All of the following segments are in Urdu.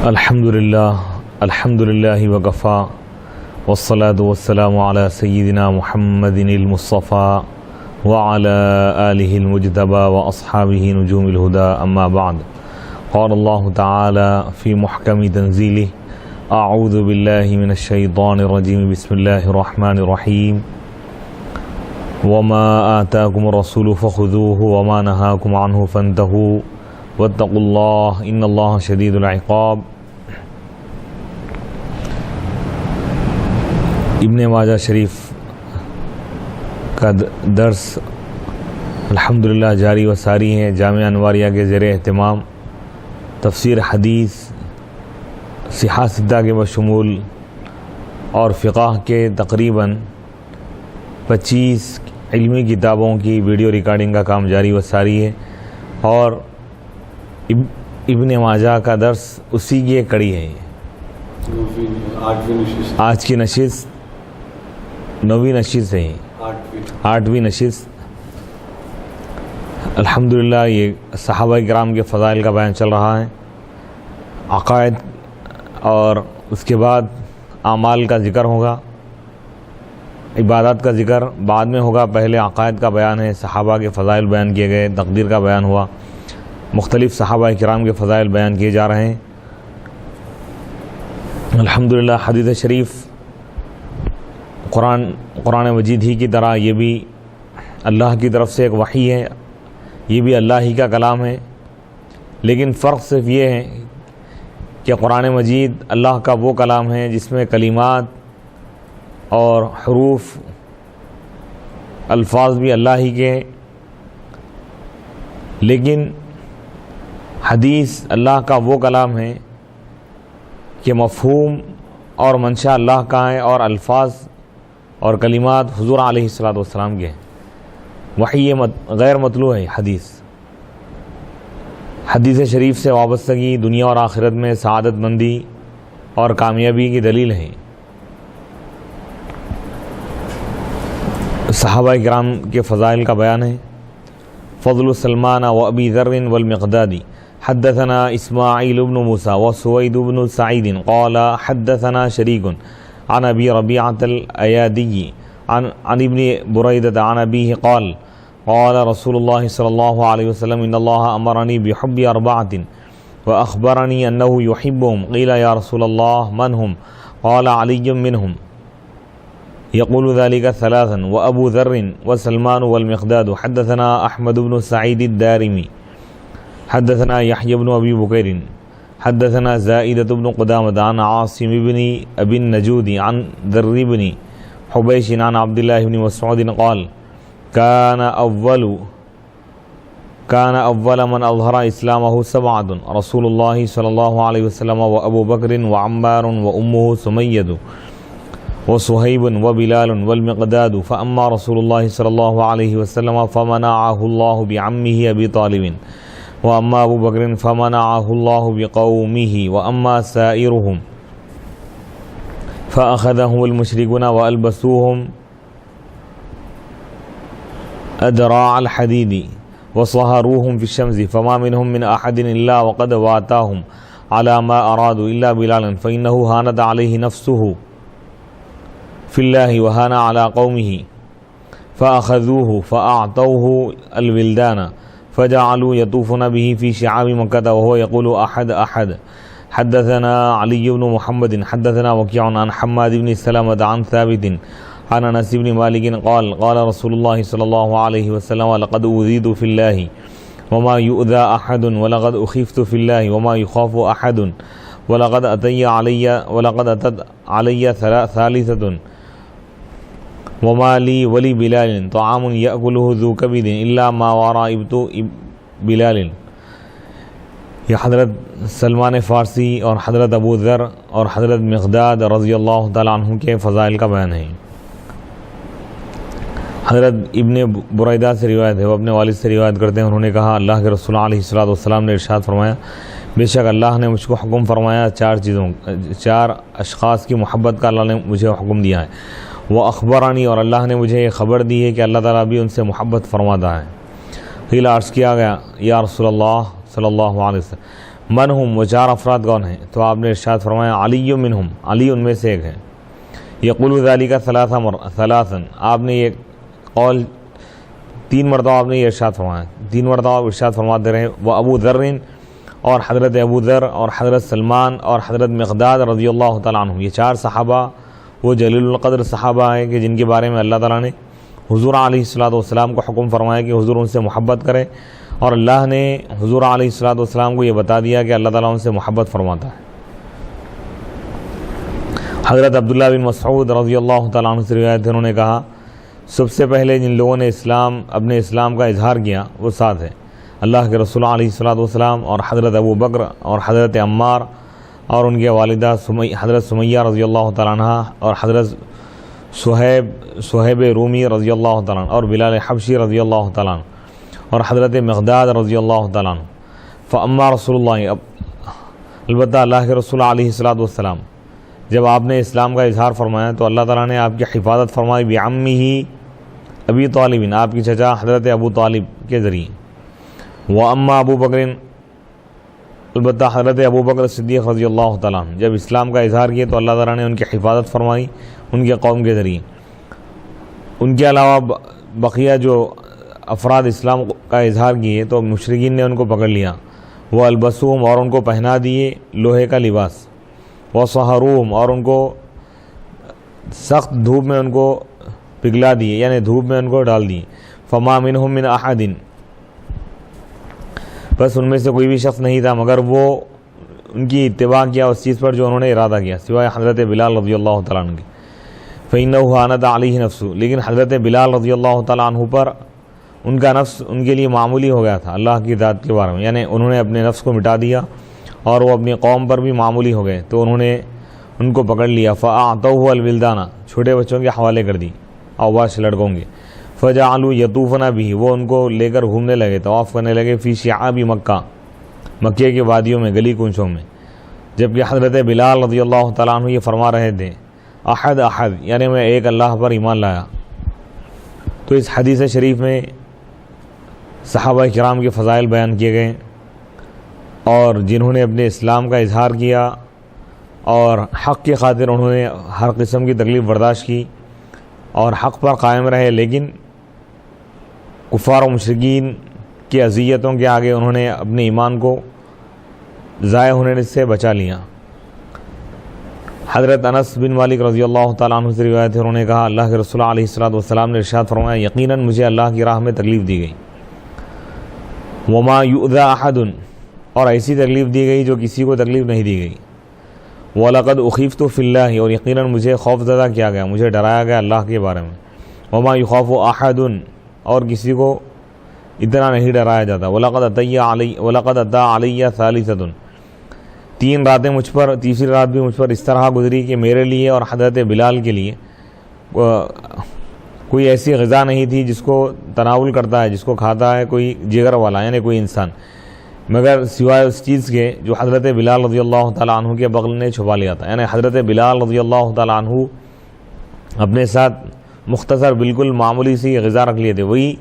الحمدللہ وکفا والصلاة والسلام علی سیدنا محمد المصطفى وعلى آلہ المجتبى واصحابہ نجوم الہدى اما بعد قال اللہ تعالی فی محکم تنزیلہ اعوذ باللہ من الشیطان الرجیم بسم اللہ الرحمن الرحیم وما آتاکم الرسول فخذوه وما نهاکم عنہ فانتہوا واتقوا اللہ ان اللہ شدید العقاب۔ ابن ماجہ شریف کا درس الحمدللہ جاری و ساری ہے۔ جامعہ انواریہ کے زیر اہتمام تفسیر حدیث صحاح ستہ کے بشمول اور فقہ کے تقریباً 25 علمی کتابوں کی ویڈیو ریکارڈنگ کا کام جاری و ساری ہے، اور ابن ماجہ کا درس اسی کی ایک کڑی ہے۔ آج کی نشست 9ویں نشست ہے، 8ویں نشست۔ الحمدللہ یہ صحابہ کرام کے فضائل کا بیان چل رہا ہے، عقائد اور اس کے بعد اعمال کا ذکر ہوگا، عبادات کا ذکر بعد میں ہوگا۔ پہلے عقائد کا بیان ہے، صحابہ کے فضائل بیان کیے گئے، تقدیر کا بیان ہوا، مختلف صحابہ کرام کے فضائل بیان کیے جا رہے ہیں۔ الحمدللہ حدیث شریف قرآن مجید ہی کی طرح یہ بھی اللہ کی طرف سے ایک وحی ہے، یہ بھی اللہ ہی کا کلام ہے، لیکن فرق صرف یہ ہے کہ قرآن مجید اللہ کا وہ کلام ہے جس میں کلمات اور حروف الفاظ بھی اللہ ہی کے ہیں، لیکن حدیث اللہ کا وہ کلام ہے کہ مفہوم اور منشا اللہ کا ہے، اور الفاظ اور کلمات حضور علیہ السلام کے ہیں۔ وحی غیر مطلوع ہے حدیث شریف سے وابستگی دنیا اور آخرت میں سعادت مندی اور کامیابی کی دلیل ہے۔ صحابہ کرام کے فضائل کا بیان ہے۔ فضل سلمان و ابی ذر والمقداد حدثنا اسماعیل بن موسیٰ وسوید بن سعید قال حدثنا شریک عن ابی ربیعۃ الایادی عن ابن بریدۃ عن ابیہ قال قال رسول اللہ صلی اللہ علیہ وسلم ان اللہ امرنی بحب اربعۃ واخبرنی انہ یحبهم قیل یا رسول اللہ من هم قال علی منهم يقول ذلك ثلاثا وابو ذر وسلمان والمقداد حدثنا احمد بن سعید الدارمی حدثنا يحيى بن ابي بكير حدثنا زائدة بن قدامة عن عاصم بن ابي النجود عن ذر بن حبيش عن عبد الله بن مسعود قال كان اول من اظهر اسلامه 7 رسول الله صلى الله عليه وسلم وابو بكر وعمار وامه سمية وصهيب وبلال والمقداد فاما رسول الله صلى الله عليه وسلم فمنعه الله بعمه ابي طالب وأما أبو بكر فمنعه الله بقومه وأما سائرهم فأخذهم المشركون وألبسوهم أدراع الحديد وصهروهم في الشمس فما منهم من أحد إلا وقد واتاهم على ما أرادوا إلا بلالا فإنه هانت عليه نفسه في الله وهان على قومه فأخذوه فأعطوه الولدان فجعلوا يطوفون به في شعاب مكة وهو يقول أحد أحد۔ حدثنا علي بن محمد حدثنا وكيع عن حماد بن سلمة عن ثابت عن أنس بن مالك قال قال رسول الله صلى الله عليه وسلم لقد أوذيت في الله وما يؤذى أحد ولقد أخفت في الله وما يخاف أحد ولقد أتت علي ثالثة وما لي ولی بلال طعام یأکلہ ذو کبد الا ما وراء ابط بلال۔ یہ حضرت سلمان فارسی اور حضرت ابو ذر اور حضرت مقداد رضی اللہ تعالیٰ عنہ کے فضائل کا بیان ہے۔ حضرت ابن بریدہ سے روایت ہے، وہ اپنے والد سے روایت کرتے ہیں، انہوں نے کہا اللہ کے رسول علیہ السلام نے ارشاد فرمایا بے شک اللہ نے مجھ کو حکم فرمایا 4 اشخاص کی محبت کا اللہ نے مجھے حکم دیا ہے۔ وہ اخبرانی، اور اللہ نے مجھے یہ خبر دی ہے کہ اللہ تعالیٰ بھی ان سے محبت فرماتا ہے۔ قیل عرض کیا گیا یا رسول اللہ صلی اللہ علیہ وسلم من ہم، وہ چار افراد کون ہیں؟ تو آپ نے ارشاد فرمایا علی منہم، علی ان میں سے ایک ہے۔ یقول ذالک ثلاثا، آپ نے یہ قول 3 مرتبہ آپ نے یہ ارشاد فرمایا، 3 مرتبہ آپ ارشاد فرماتے رہے۔ وہ ابو ذر، اور حضرت ابو ذر اور حضرت سلمان اور حضرت مقداد رضی اللہ تعالیٰ عنہ، یہ 4 صحابہ وہ جلیل القدر صحابہ ہیں کہ جن کے بارے میں اللہ تعالیٰ نے حضور علیہ الصلوۃ والسلام کو حکم فرمایا کہ حضور ان سے محبت کرے، اور اللہ نے حضور علیہ الصلوۃ والسلام کو یہ بتا دیا کہ اللہ تعالیٰ ان سے محبت فرماتا ہے۔ حضرت عبداللہ بن مسعود رضی اللہ تعالیٰ عنہ سے روایت ہے، انہوں نے کہا سب سے پہلے جن لوگوں نے اپنے اسلام کا اظہار کیا وہ 7 ہے، اللہ کے رسول علیہ الصلوۃ والسلام اور حضرت ابو بکر اور حضرت عمار اور ان کے والدہ حضرت سمیہ رضی اللہ تعالیٰ عنہ اور حضرت صہیب رومی رضی اللہ تعالیٰ عنہ اور بلال حبشی رضی اللہ تعالیٰ عنہ اور حضرت مقداد رضی اللہ تعالیٰ عنہ۔ فاما رسول اللہ، البتہ اللہ کے رسول علیہ الصلوۃ والسلام جب آپ نے اسلام کا اظہار فرمایا تو اللہ تعالیٰ نے آپ کی حفاظت فرمائی بعمہ ابی طالب، آپ کی چچا حضرت ابو طالب کے ذریعے۔ واما ابو بکر، البتہ حضرت ابو بکر صدیق رضی اللہ تعالیٰ عنہ جب اسلام کا اظہار کیا تو اللہ تعالیٰ نے ان کی حفاظت فرمائی ان کے قوم کے ذریعے۔ ان کے علاوہ بقیہ جو افراد اسلام کا اظہار کیے تو مشرکین نے ان کو پکڑ لیا، وہ البسوم، اور ان کو پہنا دیے لوہے کا لباس، وصہروہم، اور ان کو سخت دھوپ میں ان کو پگھلا دیے، یعنی دھوپ میں ان کو ڈال دیے۔ فما منہم من احد، بس ان میں سے کوئی بھی شخص نہیں تھا مگر وہ ان کی اتباع کیا اس چیز پر جو انہوں نے ارادہ کیا، سوائے حضرت بلال رضی اللہ تعالیٰ عنہ کے۔ فإنہ ہانت علیہ نفسہ، لیکن حضرت بلال رضی اللہ تعالیٰ عنہ پر ان کا نفس ان کے لیے معمولی ہو گیا تھا اللہ کی ذات کے بارے میں، یعنی انہوں نے اپنے نفس کو مٹا دیا اور وہ اپنی قوم پر بھی معمولی ہو گئے، تو انہوں نے ان کو پکڑ لیا۔ فأعطوہ الولدانہ، چھوٹے بچوں کے حوالے کر دی، اوباش لڑکوں کے۔ فجعلوا یطوفون بہ، وہ ان کو لے کر گھومنے لگے، طواف کرنے لگے، فی شعاب مکہ، مکے کی وادیوں میں، گلی کوچوں میں، جبکہ حضرت بلال رضی اللہ تعالیٰ عنہ یہ فرما رہے تھے احد احد، یعنی میں ایک اللہ پر ایمان لایا۔ تو اس حدیث شریف میں صحابہ کرام کے فضائل بیان کیے گئے، اور جنہوں نے اپنے اسلام کا اظہار کیا اور حق کی خاطر انہوں نے ہر قسم کی تکلیف برداشت کی اور حق پر قائم رہے، لیکن کفار و مشرکین کی اذیتوں کے آگے انہوں نے اپنے ایمان کو ضائع ہونے سے بچا لیا۔ حضرت انس بن مالک رضی اللہ تعالیٰ عنہ سے روایت ہے، انہوں نے کہا اللہ کے رسول علیہ الصلوۃ والسلام نے ارشاد فرمایا یقیناً مجھے اللہ کی راہ میں تکلیف دی گئی، وما یؤذى احد، اور ایسی تکلیف دی گئی جو کسی کو تکلیف نہیں دی گئی، وَلَقَدْ أُخِفْتُ فِي اللَّهِ، اور یقیناً مجھے خوف زدہ کیا گیا، مجھے ڈرایا گیا اللہ کے بارے میں، وما يخاف احد، اور کسی کو اتنا نہیں ڈرایا جاتا، وَلَقَدْ أَتَى عَلَيَّ ثَالِثَةٌ، 3 راتیں مجھ پر، تیسری رات بھی مجھ پر اس طرح گزری کہ میرے لیے اور حضرت بلال کے لیے کوئی ایسی غذا نہیں تھی جس کو تناول کرتا ہے، جس کو کھاتا ہے کوئی جگر والا، یعنی کوئی انسان، مگر سوائے اس چیز کے جو حضرت بلال رضی اللہ تعالیٰ عنہ کے بغل نے چھپا لیا تھا، یعنی حضرت بلال رضی اللہ تعالیٰ عنہ اپنے ساتھ مختصر بالکل معمولی سی غذا رکھ لیے تھے، وہی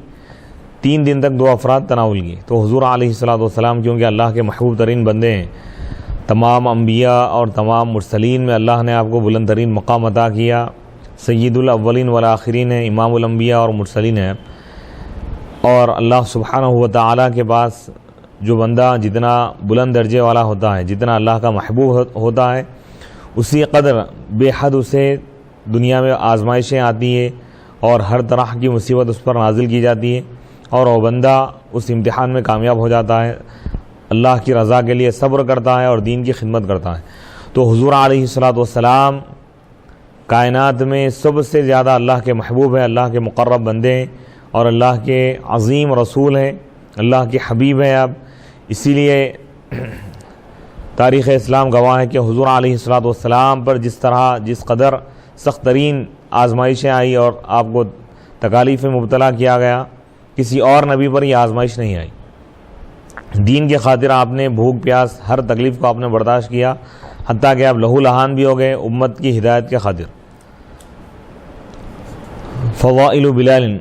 3 دن تک 2 افراد تناول کیے۔ تو حضور علیہ الصلوۃ والسلام کیونکہ اللہ کے محبوب ترین بندے ہیں، تمام انبیاء اور تمام مرسلین میں اللہ نے آپ کو بلند ترین مقام عطا کیا، سید الاولین والآخرین ہیں، امام الانبیاء اور مرسلین ہیں، اور اللہ سبحانہ و تعالیٰ کے پاس جو بندہ جتنا بلند درجے والا ہوتا ہے، جتنا اللہ کا محبوب ہوتا ہے، اسی قدر بے حد اسے دنیا میں آزمائشیں آتی ہیں اور ہر طرح کی مصیبت اس پر نازل کی جاتی ہے، اور وہ بندہ اس امتحان میں کامیاب ہو جاتا ہے، اللہ کی رضا کے لیے صبر کرتا ہے اور دین کی خدمت کرتا ہے۔ تو حضور علیہ الصلوۃ والسلام کائنات میں سب سے زیادہ اللہ کے محبوب ہیں، اللہ کے مقرب بندے ہیں، اور اللہ کے عظیم رسول ہیں، اللہ کے حبیب ہیں آپ۔ اسی لیے تاریخ اسلام گواہ ہے کہ حضور علیہ الصلوۃ والسلام پر جس قدر سخت ترین آزمائشیں آئی اور آپ کو تکالیف میں مبتلا کیا گیا، کسی اور نبی پر یہ آزمائش نہیں آئی۔ دین کی خاطر آپ نے بھوک پیاس ہر تکلیف کو آپ نے برداشت کیا، حتیٰ کہ آپ لہو لہان بھی ہو گئے امت کی ہدایت کے خاطر۔ فضائل بلال،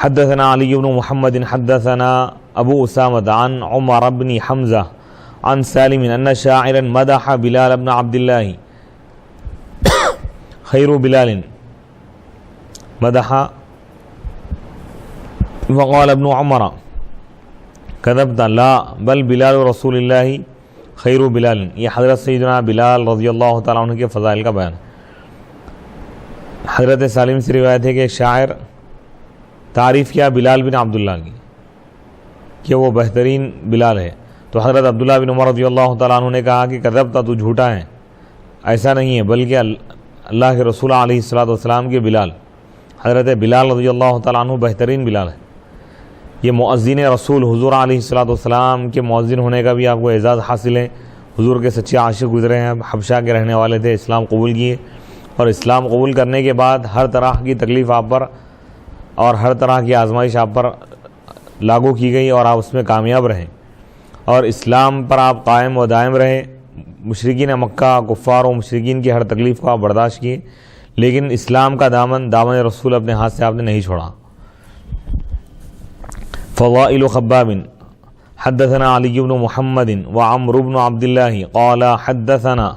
حدثنا علی بن محمد حدثنا ابو اسامہ عن عمر بن حمزہ عن سالم أن شاعرا مدح بلال بن عبد الله خير بلال مدح وقال ابن عمر كذبت لا بل بلال رسول اللہ خیر بلال. یہ حضرت سیدنا بلال رضی اللہ تعالیٰ عنہ کے فضائل کا بیان. حضرت سالم سے روایت ہے کہ ایک شاعر تعریف کیا بلال بن عبداللہ کی کہ وہ بہترین بلال ہے. تو حضرت عبداللہ بن عمر رضی اللہ تعالیٰ عنہ نے کہا کہ کذبت تو جھوٹا ہے، ایسا نہیں ہے، بلکہ اللہ کے رسول علیہ الصلوۃ والسلام کے بلال، حضرت بلال رضی اللہ تعالیٰ عنہ بہترین بلال ہے. یہ مؤذن رسول حضور علیہ الصلوۃ والسلام کے مؤذن ہونے کا بھی آپ کو اعزاز حاصل ہے. حضور کے سچے عاشق گزرے ہیں، حبشہ کے رہنے والے تھے، اسلام قبول کیے، اور اسلام قبول کرنے کے بعد ہر طرح کی تکلیف آپ پر اور ہر طرح کی آزمائش آپ پر لاگو کی گئی اور آپ اس میں کامیاب رہیں، اور اسلام پر آپ قائم و دائم رہے. مشرکین مکہ، کفار و مشرکین کی ہر تکلیف کو آپ برداشت کیے، لیکن اسلام کا دامن رسول اپنے ہاتھ سے آپ نے نہیں چھوڑا. فضائل خباب حدثنا علی بن محمد وعمر بن عبد الله قال حدثنا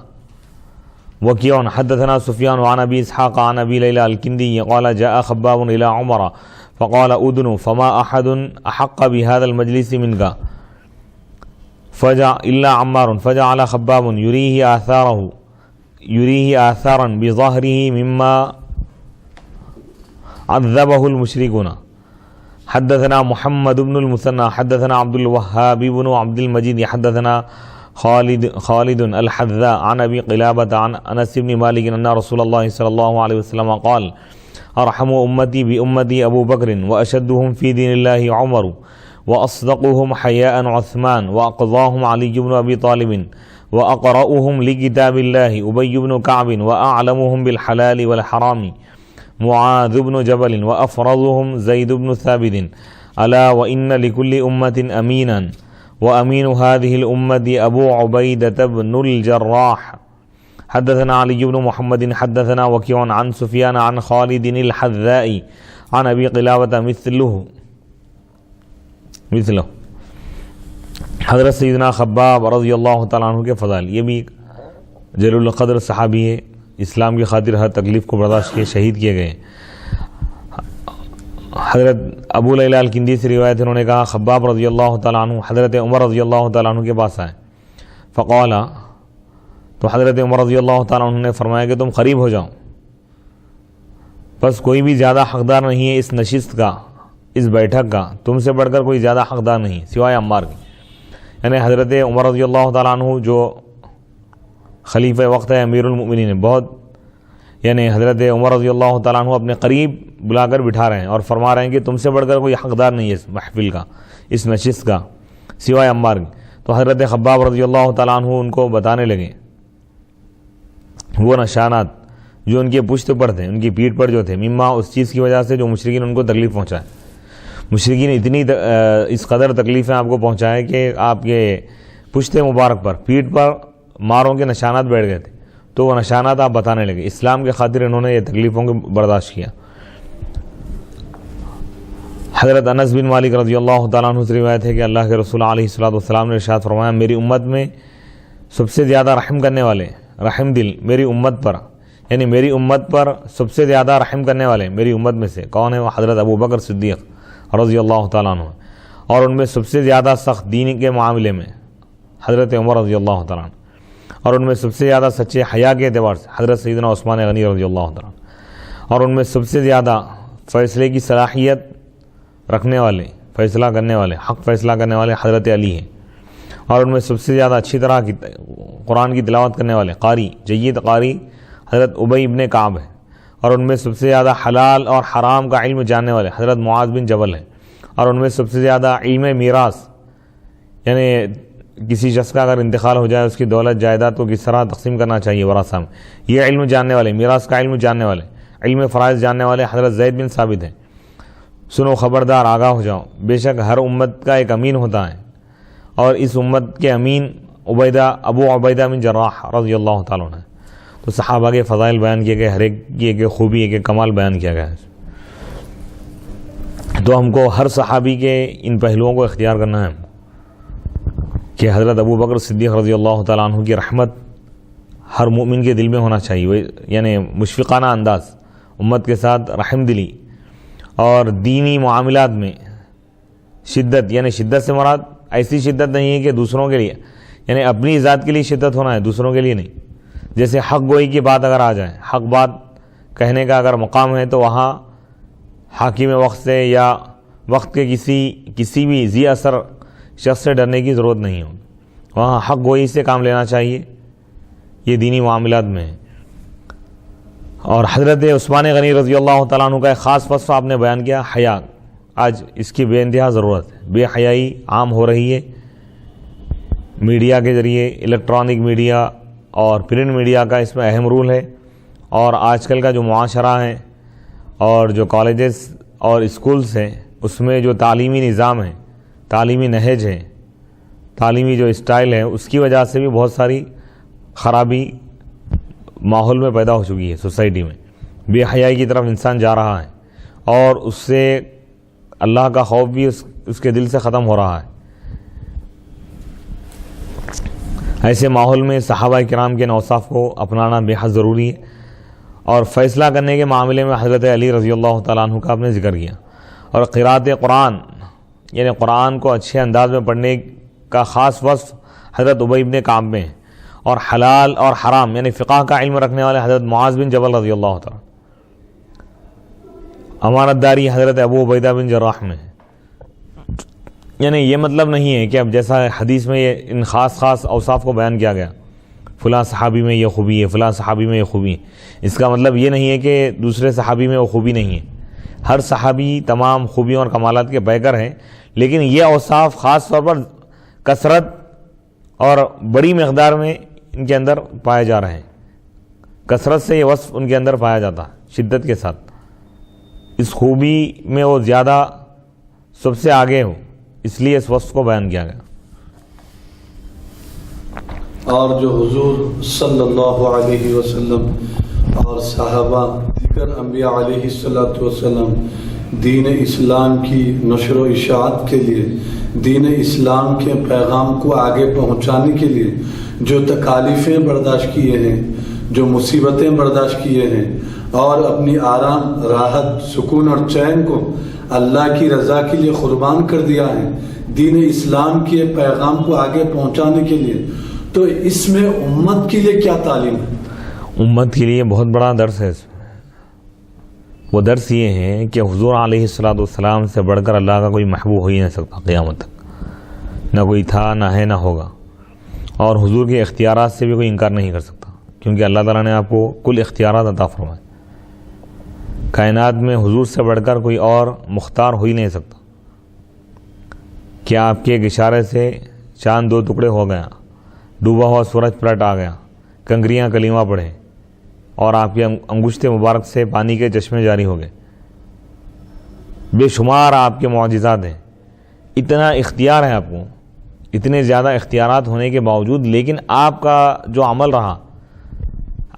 وكيع حدثنا سفيان عن ابي اسحاق عن ابي ليلى الكندي قال جاء خباب الى عمر فقال ادن فما احد احق بهذا المجلس منك فجاء الا عمار فجعل خباب يريه آثارا بظهره مما عذبه المشركون. حدثنا محمد بن المثنى حدثنا عبد الوهاب بن عبد المجيد حدثنا خالد الحذاء عن ابي قلابة عن انس بن مالك ان رسول الله صلى الله عليه وسلم قال ارحم امتي بامتي ابو بكر واشدهم في دين الله عمر واصدقهم حياء عثمان واقضاهم علي بن ابي طالب واقرأهم لكتاب الله ابي بن كعب واعلمهم بالحلال والحرام معاذ بن جبل وافرضهم زيد بن ثابت. الا وان لكل امة امينا وامين هذه الامة ابو عبيدة بن الجراح. حدثنا علي بن محمد حدثنا وكيع عن سفيان عن خالد الحذاء عن ابي قلابة مثله. حضرت سیدنا خباب رضی اللہ تعالیٰ عنہ کے فضائل. یہ بھی جلیل القدر صحابی ہے، اسلام کی خاطر ہر تکلیف کو برداشت کیے، شہید کیے گئے. حضرت ابو لیلہ الکندی سے روایت ہے، انہوں نے کہا خباب رضی اللہ تعالیٰ عنہ حضرت عمر رضی اللہ تعالیٰ عنہ کے پاس آئے. فقال، تو حضرت عمر رضی اللہ تعالیٰ عنہ نے فرمایا کہ تم قریب ہو جاؤ، بس کوئی بھی زیادہ حقدار نہیں ہے اس نشست کا، اس بیٹھک کا، تم سے بڑھ کر کوئی زیادہ حقدار نہیں سوائے عمار کی. یعنی حضرت عمر رضی اللہ تعالیٰ عنہ جو خلیفہ وقت ہے، امیر المؤمنین، بہت یعنی حضرت عمر رضی اللہ تعالیٰ عنہ اپنے قریب بلا کر بٹھا رہے ہیں اور فرما رہے ہیں کہ تم سے بڑھ کر کوئی حقدار نہیں ہے اس محفل کا، اس نشست کا، سوائے عمار کی. تو حضرت خباب رضی اللہ تعالیٰ عنہ ان کو بتانے لگے وہ نشانات جو ان کے پشت پر تھے، ان کی پیٹھ پر جو تھے، مما اس چیز کی وجہ سے جو مشرکین ان کو تکلیف پہنچائے. مشرکین اتنی اس قدر تکلیفیں آپ کو پہنچائے کہ آپ کے پشت مبارک پر، پیٹھ پر ماروں کے نشانات بیٹھ گئے تھے. تو وہ نشانات آپ بتانے لگے. اسلام کے خاطر انہوں نے یہ تکلیفوں کو برداشت کیا. حضرت انس بن مالک رضی اللہ تعالیٰ عنہ سے روایت ہے کہ اللہ کے رسول علیہ الصلوۃ والسلام نے ارشاد فرمایا میری امت میں سب سے زیادہ رحم کرنے والے، رحم دل میری امت پر، یعنی میری امت پر سب سے زیادہ رحم کرنے والے میری امت میں سے کون ہے؟ وہ حضرت ابو بکر صدیق رضی اللہ تعالیٰ عنہ، اور ان میں سب سے زیادہ سخت دین کے معاملے میں حضرت عمر رضی اللہ تعالیٰ عنہ، اور ان میں سب سے زیادہ سچے حیا کے اعتبار سے حضرت سیدنا عثمان غنی رضی اللہ تعالیٰ عنہ، اور ان میں سب سے زیادہ فیصلے کی صلاحیت رکھنے والے، فیصلہ کرنے والے، حق فیصلہ کرنے والے حضرت علی ہیں، اور ان میں سب سے زیادہ اچھی طرح کی قرآن کی تلاوت کرنے والے قاری، جید قاری حضرت ابی ابن کعب ہے، اور ان میں سب سے زیادہ حلال اور حرام کا علم جاننے والے حضرت معاذ بن جبل ہے، اور ان میں سب سے زیادہ علم میراث، یعنی کسی شخص کا اگر انتقال ہو جائے اس کی دولت جائیداد کو کس طرح تقسیم کرنا چاہیے ورثہ میں، یہ علم جاننے والے، میراث کا علم جاننے والے، علم فرائض جاننے والے حضرت زید بن ثابت ہیں. سنو خبردار، آگاہ ہو جاؤ، بے شک ہر امت کا ایک امین ہوتا ہے، اور اس امت کے امین ابو عبیدہ بن جراح رضی اللہ تعالیٰ عنہ. تو صحابہ کے فضائل بیان کیے گئے، ہر ایک کی ایک خوبی، ایک کمال بیان کیا گیا ہے. تو ہم کو ہر صحابی کے ان پہلوؤں کو اختیار کرنا ہے کہ کہ حضرت ابو بکر صدیق رضی اللہ تعالیٰ عنہ کی رحمت ہر مومن کے دل میں ہونا چاہیے، یعنی مشفقانہ انداز، امت کے ساتھ رحم دلی، اور دینی معاملات میں شدت، یعنی شدت سے مراد ایسی شدت نہیں ہے کہ دوسروں کے لیے، یعنی اپنی ذات کے لیے شدت ہونا ہے، دوسروں کے لیے نہیں۔ جیسے حق گوئی کی بات اگر آ جائے، حق بات کہنے کا اگر مقام ہے تو وہاں حاکم وقت سے یا وقت کے کسی بھی ذی اثر شخص سے ڈرنے کی ضرورت نہیں ہو، وہاں حق گوئی سے کام لینا چاہیے، یہ دینی معاملات میں ہے۔ اور حضرت عثمان غنی رضی اللہ تعالیٰ عنہ کا ایک خاص وصف آپ نے بیان کیا، حیا۔ آج اس کی بے انتہا ضرورت ہے، بے حیائی عام ہو رہی ہے، میڈیا کے ذریعے، الیکٹرانک میڈیا اور پرنٹ میڈیا کا اس میں اہم رول ہے، اور آج کل کا جو معاشرہ ہے اور جو کالجز اور اسکولز ہیں اس میں جو تعلیمی نظام ہے، تعلیمی نہج ہے، تعلیمی جو اسٹائل ہے، اس کی وجہ سے بھی بہت ساری خرابی ماحول میں پیدا ہو چکی ہے، سوسائٹی میں بے حیائی کی طرف انسان جا رہا ہے، اور اس سے اللہ کا خوف بھی اس کے دل سے ختم ہو رہا ہے۔ ایسے ماحول میں صحابہ کرام کے اوصاف کو اپنانا بے حد ضروری ہے، اور فیصلہ کرنے کے معاملے میں حضرت علی رضی اللہ تعالیٰ عنہ کا آپ نے ذکر کیا، اور قراءت قرآن، یعنی قرآن کو اچھے انداز میں پڑھنے کا خاص وصف حضرت ابی بن کعب میں ہے، اور حلال اور حرام یعنی فقہ کا علم رکھنے والے حضرت معاذ بن جبل رضی اللہ تعالیٰ، امانت داری حضرت ابو عبیدہ بن جراح میں ہے۔ یعنی یہ مطلب نہیں ہے کہ اب جیسا حدیث میں یہ ان خاص اوصاف کو بیان کیا گیا، فلاں صحابی میں یہ خوبی ہے، فلاں صحابی میں یہ خوبی ہے، اس کا مطلب یہ نہیں ہے کہ دوسرے صحابی میں وہ خوبی نہیں ہے۔ ہر صحابی تمام خوبیوں اور کمالات کے پیکر ہیں، لیکن یہ اوصاف خاص طور پر کثرت اور بڑی مقدار میں ان کے اندر پائے جا رہے ہیں، کثرت سے یہ وصف ان کے اندر پایا جاتا ہے، شدت کے ساتھ، اس خوبی میں وہ زیادہ سب سے آگے ہو، اس لیے اس وصف کو بیان کیا گیا۔ اور جو حضور صلی اللہ علیہ وسلم اور صحابہ دیگر انبیاء علیہ الصلوۃ والسلام دین اسلام کی نشر و اشاعت کے لیے، دین اسلام کے پیغام کو آگے پہنچانے کے لیے جو تکالیفیں برداشت کیے ہیں، جو مصیبتیں برداشت کیے ہیں، اور اپنی آرام، راحت، سکون اور چین کو اللہ کی رضا کے لیے قربان کر دیا ہے دین اسلام کے پیغام کو آگے پہنچانے کے لیے، تو اس میں امت کے لیے کیا تعلیم ہے؟ امت کے لیے بہت بڑا درس ہے۔ اس میں وہ درس یہ ہے کہ حضور علیہ الصلوۃ والسلام سے بڑھ کر اللہ کا کوئی محبوب ہو ہی نہیں سکتا قیامت تک، نہ کوئی تھا، نہ ہے، نہ ہوگا، اور حضور کے اختیارات سے بھی کوئی انکار نہیں کر سکتا، کیونکہ اللہ تعالیٰ نے آپ کو کل اختیارات عطا فرمائے۔ کائنات میں حضور سے بڑھ کر کوئی اور مختار ہو ہی نہیں سکتا۔ کیا آپ کے ایک اشارے سے چاند دو ٹکڑے ہو گیا، ڈوبا ہوا سورج پلٹ آ گیا، کنکریاں کلمہ پڑھے، اور آپ کے انگشت مبارک سے پانی کے چشمے جاری ہو گئے، بے شمار آپ کے معجزات ہیں، اتنا اختیار ہے آپ کو، اتنے زیادہ اختیارات ہونے کے باوجود، لیکن آپ کا جو عمل رہا،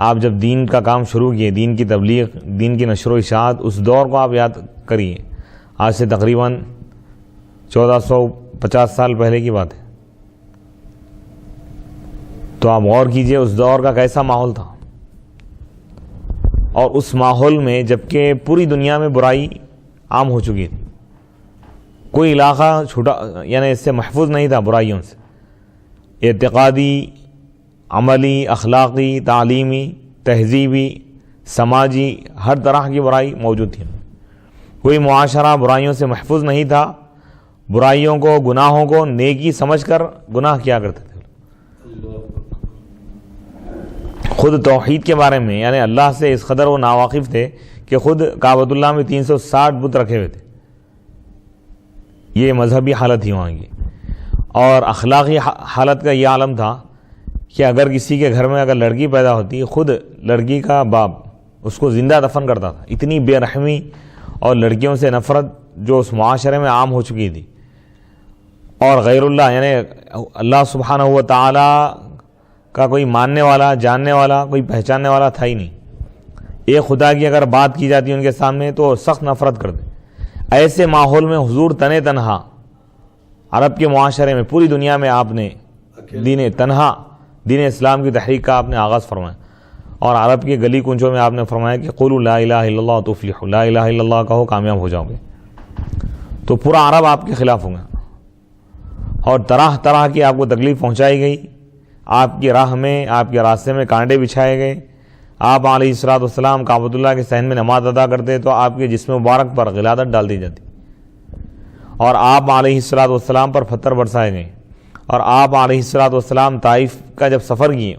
آپ جب دین کا کام شروع کیے، دین کی تبلیغ، دین کی نشر و اشاعت، اس دور کو آپ یاد کریے، آج سے تقریباً 1450 سال پہلے کی بات ہے، تو آپ غور کیجئے اس دور کا کیسا ماحول تھا، اور اس ماحول میں جبکہ پوری دنیا میں برائی عام ہو چکی تھی، کوئی علاقہ چھوٹا یعنی اس سے محفوظ نہیں تھا برائیوں سے، اعتقادی، عملی، اخلاقی، تعلیمی، تہذیبی، سماجی، ہر طرح کی برائی موجود تھی، کوئی معاشرہ برائیوں سے محفوظ نہیں تھا، برائیوں کو، گناہوں کو نیکی سمجھ کر گناہ کیا کرتے تھے، خود توحید کے بارے میں یعنی اللہ سے اس قدر وہ ناواقف تھے کہ خود کعبۃ اللہ میں 360 بت رکھے ہوئے تھے، یہ مذہبی حالت تھی وہاں کی، اور اخلاقی حالت کا یہ عالم تھا کہ اگر کسی کے گھر میں اگر لڑکی پیدا ہوتی، خود لڑکی کا باپ اس کو زندہ دفن کرتا تھا، اتنی بے رحمی اور لڑکیوں سے نفرت جو اس معاشرے میں عام ہو چکی تھی، اور غیر اللہ یعنی اللہ سبحانہ و تعالی کا کوئی ماننے والا، جاننے والا، کوئی پہچاننے والا تھا ہی نہیں، ایک خدا کی اگر بات کی جاتی ان کے سامنے تو سخت نفرت کرتے۔ ایسے ماحول میں حضور تنے تنہا عرب کے معاشرے میں، پوری دنیا میں آپ نے تنہا دین اسلام کی تحریک کا آپ نے آغاز فرمایا، اور عرب کے گلی کنچوں میں آپ نے فرمایا کہ قولوا لا الہ الا اللہ تفلحوا، لا الہ الا اللہ کہو کامیاب ہو جاؤ گے. تو پورا عرب آپ کے خلاف ہوں گے، اور طرح طرح کی آپ کو تکلیف پہنچائی گئی، آپ کی راہ میں، آپ کے راستے میں کانٹے بچھائے گئے. آپ علیہ الصلوۃ والسلام کعبۃ اللہ کے صحن میں نماز ادا کرتے تو آپ کے جسم مبارک پر غلادت ڈال دی جاتی، اور آپ علیہ الصلوۃ والسلام پر پتھر برسائے گئے. اور آپ علیہ الصلوۃ والسلام طائف کا جب سفر کیے،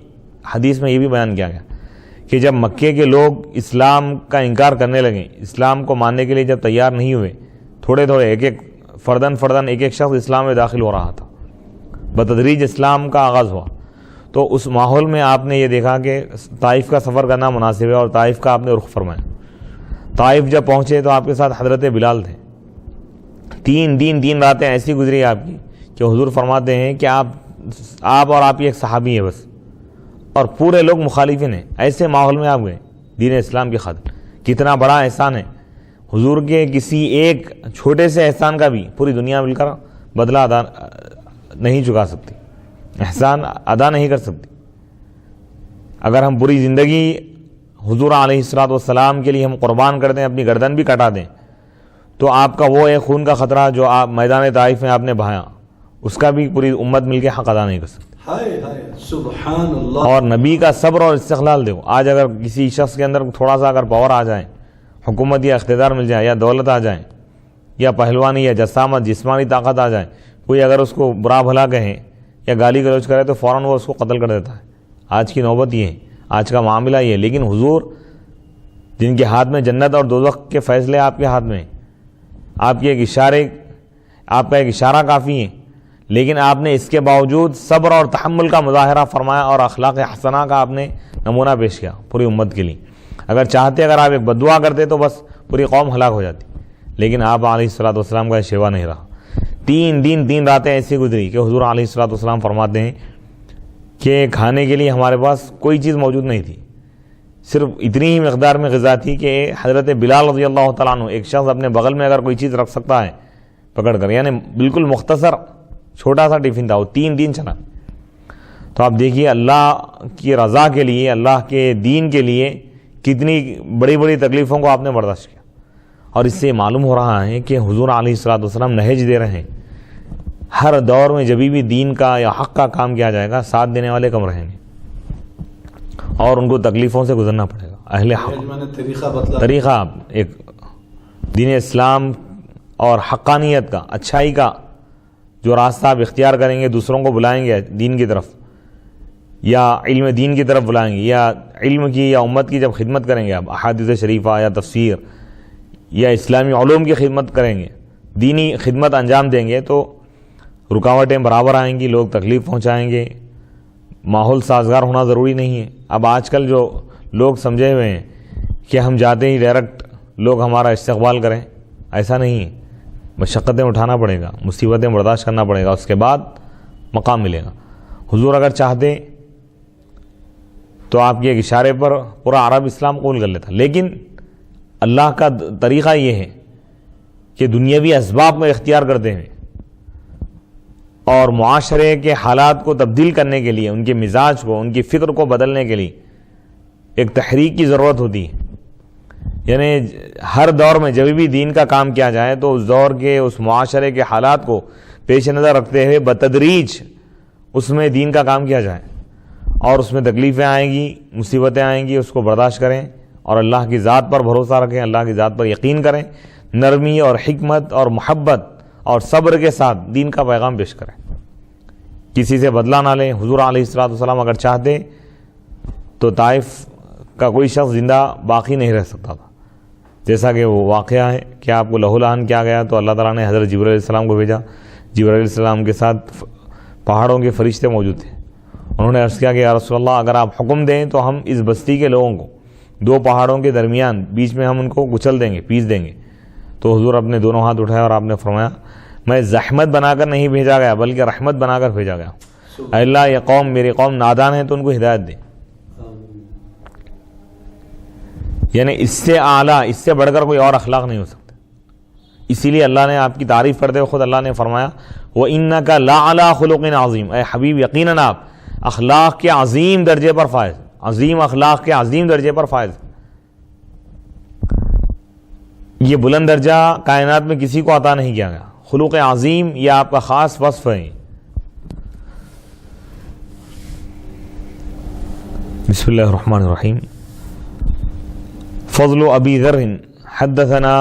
حدیث میں یہ بھی بیان کیا گیا کہ جب مکے کے لوگ اسلام کا انکار کرنے لگے، اسلام کو ماننے کے لیے جب تیار نہیں ہوئے، تھوڑے تھوڑے ایک ایک فردن ایک ایک شخص اسلام میں داخل ہو رہا تھا، بتدریج اسلام کا آغاز ہوا. تو اس ماحول میں آپ نے یہ دیکھا کہ طائف کا سفر کرنا مناسب ہے، اور طائف کا آپ نے رخ فرمایا. طائف جب پہنچے تو آپ کے ساتھ حضرت بلال تھے. 3 راتیں ایسی گزری آپ کی کہ حضور فرماتے ہیں کہ آپ اور آپ ہی ایک صحابی ہیں بس، اور پورے لوگ مخالفین ہیں. ایسے ماحول میں آپ گئے دین اسلام کی خاطر. کتنا بڑا احسان ہے، حضور کے کسی ایک چھوٹے سے احسان کا بھی پوری دنیا مل کر بدلہ ادا نہیں چکا سکتی، احسان ادا نہیں کر سکتی. اگر ہم پوری زندگی حضور علیہ الصلوۃ والسلام کے لیے ہم قربان کر دیں، اپنی گردن بھی کٹا دیں، تو آپ کا وہ ایک خون کا خطرہ جو آپ میدان طائف میں آپ نے بہایا، اس کا بھی پوری امت مل کے حق ادا نہیں کر سکتی. سبحان اللہ. اور نبی کا صبر اور استقلال دیکھو. آج اگر کسی شخص کے اندر تھوڑا سا اگر پاور آ جائے، حکومت یا اقتدار مل جائے، یا دولت آ جائے، یا پہلوانی یا جسامت جسمانی طاقت آ جائے، کوئی اگر اس کو برا بھلا کہے یا گالی گلوچ کرے تو فوراً وہ اس کو قتل کر دیتا ہے. آج کی نوبت یہ ہے، آج کا معاملہ یہ ہے. لیکن حضور جن کے ہاتھ میں جنت اور دوزخ کے فیصلے آپ کے ہاتھ میں ہیں، آپ کے آپ کا ایک اشارہ کافی ہے، لیکن آپ نے اس کے باوجود صبر اور تحمل کا مظاہرہ فرمایا، اور اخلاق حسنہ کا آپ نے نمونہ پیش کیا پوری امت کے لیے. اگر چاہتے اگر آپ ایک بددعا کرتے تو بس پوری قوم ہلاک ہو جاتی، لیکن آپ علیہ الصلوۃ والسلام کا شیوا نہیں رہا. 3 راتیں ایسی گزری کہ حضور علیہ الصلوۃ والسلام فرماتے ہیں کہ کھانے کے لیے ہمارے پاس کوئی چیز موجود نہیں تھی، صرف اتنی ہی مقدار میں غذا تھی کہ حضرت بلال رضی اللہ تعالیٰ عنہ، ایک شخص اپنے بغل میں اگر کوئی چیز رکھ سکتا ہے پکڑ کر، یعنی بالکل مختصر چھوٹا سا ٹفن تھا، وہ 3 دن چلا. تو آپ دیکھیے اللہ کی رضا کے لیے، اللہ کے دین کے لیے کتنی بڑی بڑی تکلیفوں کو آپ نے برداشت کیا. اور اس سے معلوم ہو رہا ہے کہ حضور علیہ الصلوۃ والسلام نہج دے رہے ہیں، ہر دور میں جب بھی دین کا یا حق کا کام کیا جائے گا، ساتھ دینے والے کم رہیں گے، اور ان کو تکلیفوں سے گزرنا پڑے گا. اہل حق طریقہ ایک دین اسلام اور حقانیت کا، اچھائی کا جو راستہ آپ اختیار کریں گے، دوسروں کو بلائیں گے دین کی طرف، یا علم دین کی طرف بلائیں گے، یا علم کی یا امت کی جب خدمت کریں گے آپ، احادیث شریفہ یا تفسیر یا اسلامی علوم کی خدمت کریں گے، دینی خدمت انجام دیں گے، تو رکاوٹیں برابر آئیں گی، لوگ تکلیف پہنچائیں گے. ماحول سازگار ہونا ضروری نہیں ہے. اب آج کل جو لوگ سمجھے ہوئے ہیں کہ ہم جاتے ہی ڈائریکٹ لوگ ہمارا استقبال کریں، ایسا نہیں ہے. مشقتیں اٹھانا پڑے گا، مصیبتیں برداشت کرنا پڑے گا، اس کے بعد مقام ملے گا. حضور اگر چاہتے تو آپ کے ایک اشارے پر پورا عرب اسلام قبول کر لیتا، لیکن اللہ کا طریقہ یہ ہے کہ دنیاوی اسباب میں اختیار کرتے ہیں، اور معاشرے کے حالات کو تبدیل کرنے کے لیے، ان کے مزاج کو، ان کی فکر کو بدلنے کے لیے ایک تحریک کی ضرورت ہوتی ہے. یعنی ہر دور میں جب بھی دین کا کام کیا جائے تو اس دور کے، اس معاشرے کے حالات کو پیش نظر رکھتے ہوئے بتدریج اس میں دین کا کام کیا جائے، اور اس میں تکلیفیں آئیں گی، مصیبتیں آئیں گی، اس کو برداشت کریں، اور اللہ کی ذات پر بھروسہ رکھیں، اللہ کی ذات پر یقین کریں، نرمی اور حکمت اور محبت اور صبر کے ساتھ دین کا پیغام پیش کریں، کسی سے بدلہ نہ لیں. حضور علیہ الصلوۃ والسلام اگر چاہتے تو طائف کا کوئی شخص زندہ باقی نہیں رہ سکتا تھا، جیسا کہ وہ واقعہ ہے کہ آپ کو لہو لہان کیا گیا تو اللہ تعالیٰ نے حضرت جبرائیل علیہ السلام کو بھیجا. جبرائیل علیہ السلام کے ساتھ پہاڑوں کے فرشتے موجود تھے. انہوں نے عرض کیا کہ یا رسول اللہ، اگر آپ حکم دیں تو ہم اس بستی کے لوگوں کو 2 پہاڑوں کے درمیان بیچ میں ہم ان کو کچل دیں گے، پیس دیں گے. تو حضور اپنے دونوں ہاتھ اٹھائے اور آپ نے فرمایا، میں زحمت بنا کر نہیں بھیجا گیا بلکہ رحمت بنا کر بھیجا گیا. اے اللہ، یہ قوم، میری قوم نادان ہے تو ان کو ہدایت دے. یعنی اس سے اعلیٰ، اس سے بڑھ کر کوئی اور اخلاق نہیں ہو سکتا. اسی لیے اللہ نے آپ کی تعریف کرتے ہوئے خود اللہ نے فرمایا وَإِنَّكَ لَعَلَىٰ خُلُقٍ عَظِيمٍ، اے حبیب یقیناً آپ اخلاق کے عظیم درجے پر فائز، عظیم اخلاق کے عظیم درجے پر فائز۔ یہ بلند درجہ کائنات میں کسی کو عطا نہیں کیا گیا۔ خلق عظیم یہ آپ کا خاص وصف ہے۔ بسم اللہ الرحمن الرحیم۔ فضل ابی ذر حدثنا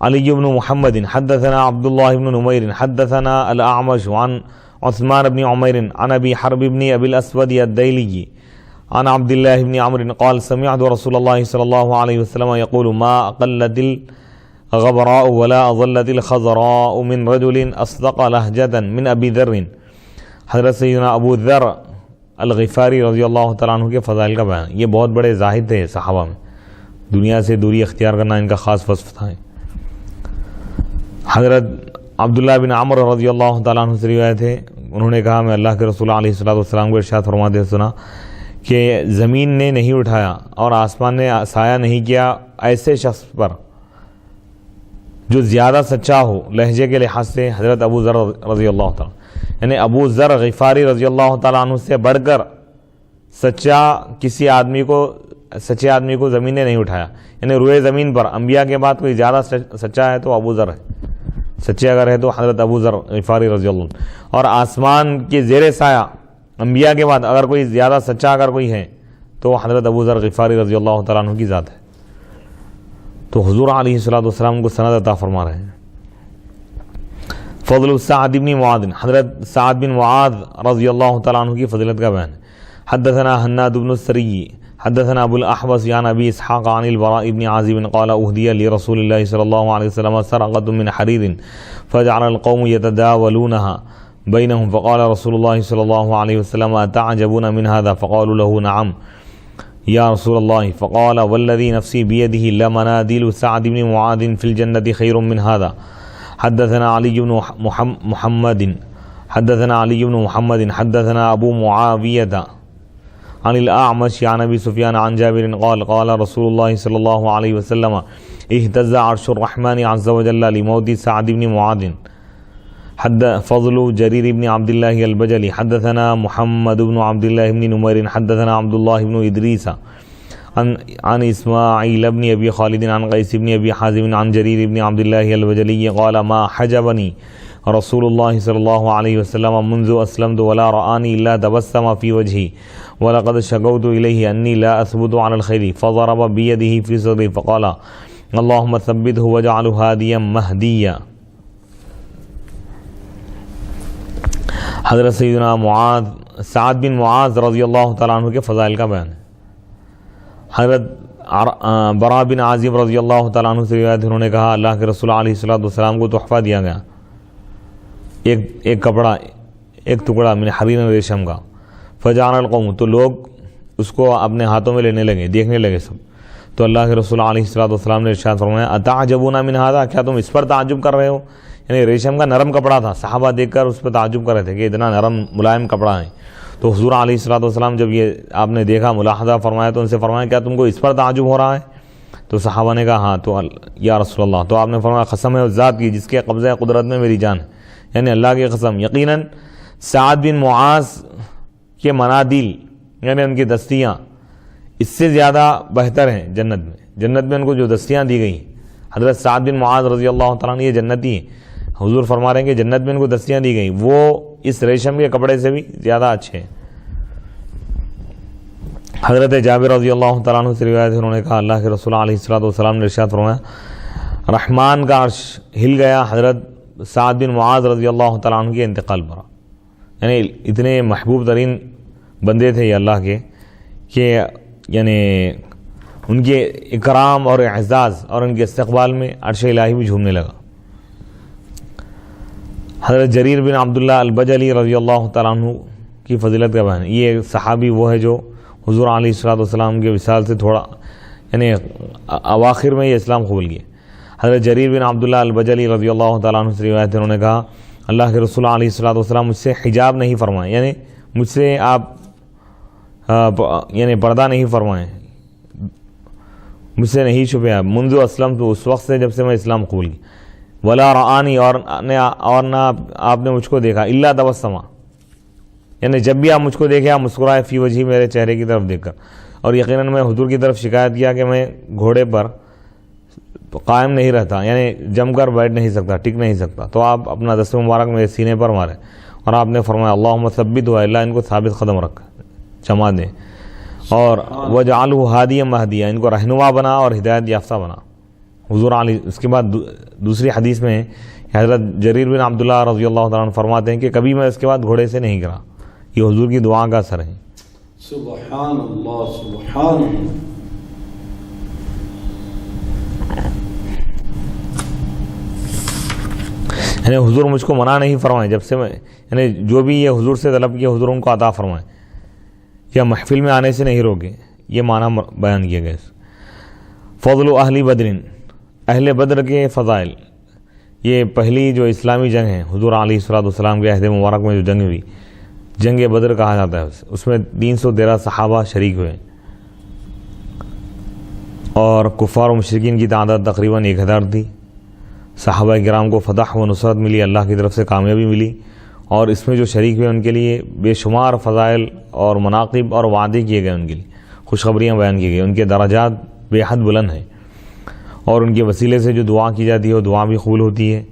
علی بن محمد حدثنا عبد الله بن نمير حدثنا الاعمش عن عثمان بن عمير عن ابي حرب بن ابي الاسود الديلي عن عبد الله بن عمرو قال سمعت رسول الله صلى الله عليه وسلم يقول ما قلت الغبراء ولا اظلت الخضراء من رجل اصدق لهجة من ابي ذر۔ حضرت سیدنا ابو ذر الغفاری رضی اللہ تعالیٰ عنہ کے فضائل کا بیان۔ یہ بہت بڑے زاہد تھے صحابہ میں، دنیا سے دوری اختیار کرنا ان کا خاص وصف تھا۔ حضرت عبداللہ بن عمر رضی اللہ تعالیٰ عنہ سے روایت ہے، انہوں نے کہا میں اللہ کے رسول علیہ الصلوۃ والسلام کو ارشاد فرماتے سنا کہ زمین نے نہیں اٹھایا اور آسمان نے سایہ نہیں کیا ایسے شخص پر جو زیادہ سچا ہو لہجے کے لحاظ سے حضرت ابو ذر رضی اللہ تعالیٰ، یعنی ابو ذر غفاری رضی اللہ تعالیٰ عنہ سے بڑھ کر سچے آدمی کو زمین نے نہیں اٹھایا، یعنی روئے زمین پر انبیاء کے بعد کوئی زیادہ سچا ہے تو ابو ذر ہے، سچے اگر ہے تو حضرت ابو ذر غفاری رضی اللہ عنہ۔ اور آسمان کے زیر سایہ انبیاء کے بعد اگر کوئی زیادہ سچا اگر کوئی ہے تو حضرت ابو ذر غفاری رضی اللہ تعالیٰ عنہ کی ذات ہے۔ تو حضور علیہ الصلوۃ والسلام کو سند عطا فرما رہے ہیں۔ فضل سعد بن معاذ، حضرت سعد بن معاذ رضی اللہ تعالیٰ عنہ کی فضیلت کا بیان ہے۔ حدثنا حناد بن السری حدثنا ابو الاحوص عن ابي اسحاق عن البراء بن عازب قال اهدي لرسول الله صلى الله عليه وسلم سرقة من حرير فجعل القوم يتداولونها بينهم فقال رسول الله صلى الله عليه وسلم اتعجبون من هذا فقالوا له نعم يا رسول الله فقال والذي نفسي بيده لمناديل سعد بن معاذ في الجنة خير من هذا۔ حدثنا علي بن محمد حدثنا ابو معاوية عن الأعمش عن ابي سفيان عن جابر قال قال رسول الله صلى الله عليه وسلم اهتز عرش الرحمن عز وجل لموت سعد بن معاذ۔ فضل جرير بن عبد الله البجلي حدثنا محمد بن عبد الله بن نمير حدثنا عبد الله بن إدريس عن إسماعيل بن أبي خالد عن قيس بن أبي حازم عن جرير بن عبد الله البجلي قال ما حجبني رسول الله صلى الله عليه وسلم منذ أسلمت ولا رآني إلا تبسم في وجهي ولقد شكوت إليه أني لا أثبت على الخير فضرب بيده في صدري فقال اللهم ثبته واجعله هاديا مهديا۔ حضرت سیدنا سعد بن معاذ رضی اللہ تعالیٰ عنہ کے فضائل کا بیان ہے۔ حضرت براء بن عازب رضی اللہ تعالیٰ عنہ سے روایت، انہوں نے کہا اللہ کے رسول علیہ الصلوۃ والسلام کو تحفہ دیا گیا ایک کپڑا، ایک ٹکڑا من حریر ریشم کا، فجعل القوم، تو لوگ اس کو اپنے ہاتھوں میں لینے لگے، دیکھنے لگے سب۔ تو اللہ کے رسول علیہ الصلوۃ والسلام نے ارشاد فرمایا اتعجبون من ھذا، کیا تم اس پر تعجب کر رہے ہو؟ یعنی ریشم کا نرم کپڑا تھا، صحابہ دیکھ کر اس پہ تعجب کر رہے تھے کہ اتنا نرم ملائم کپڑا ہے۔ تو حضور علیہ الصلوۃ والسلام جب یہ آپ نے دیکھا، ملاحظہ فرمایا، تو ان سے فرمایا کیا تم کو اس پر تعجب ہو رہا ہے؟ تو صحابہ نے کہا ہاں۔ تو یا رسول اللہ، تو آپ نے فرمایا قسم ہے اس ذات کی جس کے قبضہ قدرت میں میری جان ہے، یعنی اللہ کی قسم، یقیناً سعد بن معاذ کے منادیل یعنی ان کی دستیاں اس سے زیادہ بہتر ہیں جنت میں ان کو جو دستیاں دی گئی۔ حضرت سعد بن معاذ رضی اللہ تعالیٰ عنہ یہ جنتی ہیں، حضور فرما رہے ہیں کہ جنت میں ان کو دستیاں دی گئی، وہ اس ریشم کے کپڑے سے بھی زیادہ اچھے ہیں۔ حضرت جابر رضی اللہ تعالیٰ عنہ سے روایت ہے، انہوں نے کہا اللہ کے رسول علیہ الصلوۃ والسلام نے ارشاد فرمایا رحمان کا عرش ہل گیا حضرت سعد بن معاذ رضی اللہ تعالیٰ عنہ کے انتقال پر، یعنی اتنے محبوب ترین بندے تھے یہ اللہ کے کہ یعنی ان کے اکرام اور اعزاز اور ان کے استقبال میں عرش الہی بھی جھومنے لگا۔ حضرت جریر بن عبداللہ البجلی رضی اللہ تعالیٰ عنہ کی فضیلت کا بیان، یہ صحابی وہ ہے جو حضور علیہ الصلوۃ والسلام کے وصال سے تھوڑا یعنی اواخر میں یہ اسلام قبول کیے۔ حضرت جریر بن عبداللہ البجلی رضی اللہ تعالیٰ عنہ سے روایت ہے، انہوں نے کہا اللہ کے رسول علیہ الصلوۃ والسلام مجھ سے حجاب نہیں فرمائیں، یعنی مجھ سے آپ یعنی پردہ نہیں فرمائیں، مجھ سے نہیں چھپے آپ، منذ اسلم تو اس وقت سے جب سے میں اسلام قبول کی، ولا رآنی اور نہ آپ نے مجھ کو دیکھا الا تبسما، یعنی جب بھی آپ مجھ کو دیکھیں آپ مسکرائے فی وجہی، میرے چہرے کی طرف دیکھ کر. اور یقیناً میں حضور کی طرف شکایت کیا کہ میں گھوڑے پر قائم نہیں رہتا، یعنی جم کر بیٹھ نہیں سکتا، ٹک نہیں سکتا. تو آپ اپنا دست مبارک میرے سینے پر مارے اور آپ نے فرمایا اللہم ثبت ہوا، اللہ ان کو ثابت قدم رکھ، جما دے، اور وجعلہ ہادیا مہدیا، ان کو رہنما بنا اور ہدایت یافتہ بنا. حضور علی اس کے بعد دوسری حدیث میں حضرت جریر بن عبداللہ رضی اللہ تعالیٰ عنہ فرماتے ہیں کہ کبھی میں اس کے بعد گھوڑے سے نہیں گرا. یہ حضور کی دعا کا اثر ہے. سبحان اللہ سبحان اللہ. یعنی حضور مجھ کو منع نہیں فرمائے جب سے میں، یعنی جو بھی یہ حضور سے طلب کیا حضور ان کو عطا فرمائے، یا محفل میں آنے سے نہیں روکے. یہ معنی بیان کیا گیا. فضل اہل بدر، اہل بدر کے فضائل. یہ پہلی جو اسلامی جنگ ہے حضور علیہ الصلوۃ والسلام کے عہد مبارک میں جو جنگ ہوئی، جنگ بدر کہا جاتا ہے. اس میں 313 صحابہ شریک ہوئے اور کفار و مشرکین کی تعداد تقریباً 1000 تھی. صحابہ کرام کو فتح و نصرت ملی، اللہ کی طرف سے کامیابی ملی، اور اس میں جو شریک ہوئے ان کے لیے بے شمار فضائل اور مناقب اور وعدے کیے گئے، ان کے لیے خوشخبریاں بیان کی گئی. ان کے درجات بے حد بلند ہیں، اور ان کے وسیلے سے جو دعا کی جاتی ہے وہ دعا بھی قبول ہوتی ہے.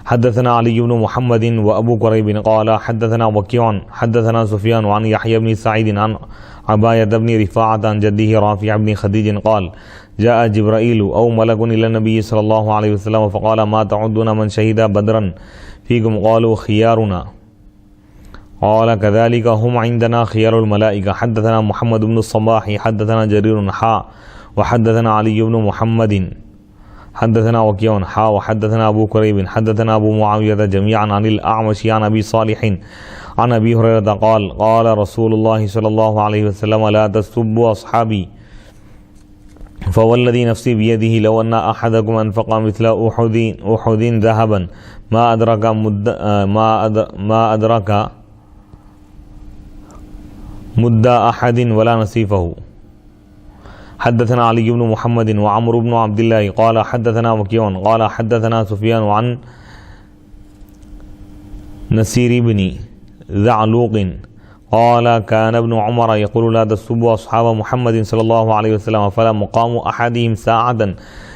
حدثنا علی بن محمد و ابو قریب قال حدثنا وکیع حدثنا سفیان عن یحیی بن سعید عن عبایہ بن رفاعۃ عن جدہ رافع بن خدیج قال جاء جبرائیل او ملک الى النبی صلی اللہ علیہ وسلم فقال ما تعدون من شهد بدرا فیکم قالوا خیارنا قال كذلك هم عندنا خيار الملائكة. حدثنا محمد بن الصباح حدثنا جرير حا وحدثنا علي بن محمد حدثنا وكيع حا وحدثنا أبو كريب حدثنا أبو معاوية جميعا عن الأعمش عن أبي صالح عن أبي هريرة قال قال رسول الله صلى الله عليه وسلم لا تسبوا أصحابي فوالذي نفسي بيده لو أن أحدكم أنفق مثل أحد ذهبا ما أدرك مد أحد ولا نصيفه. حدثنا علي بن محمد وعمر بن عبد الله قال حدثنا وكيع قال حدثنا سفيان عن نسير بن ذعلوق قال كان ابن عمر يقول لا تسبوا أصحاب محمد صلى الله عليه وسلم فلا مقام أحدهم ساعة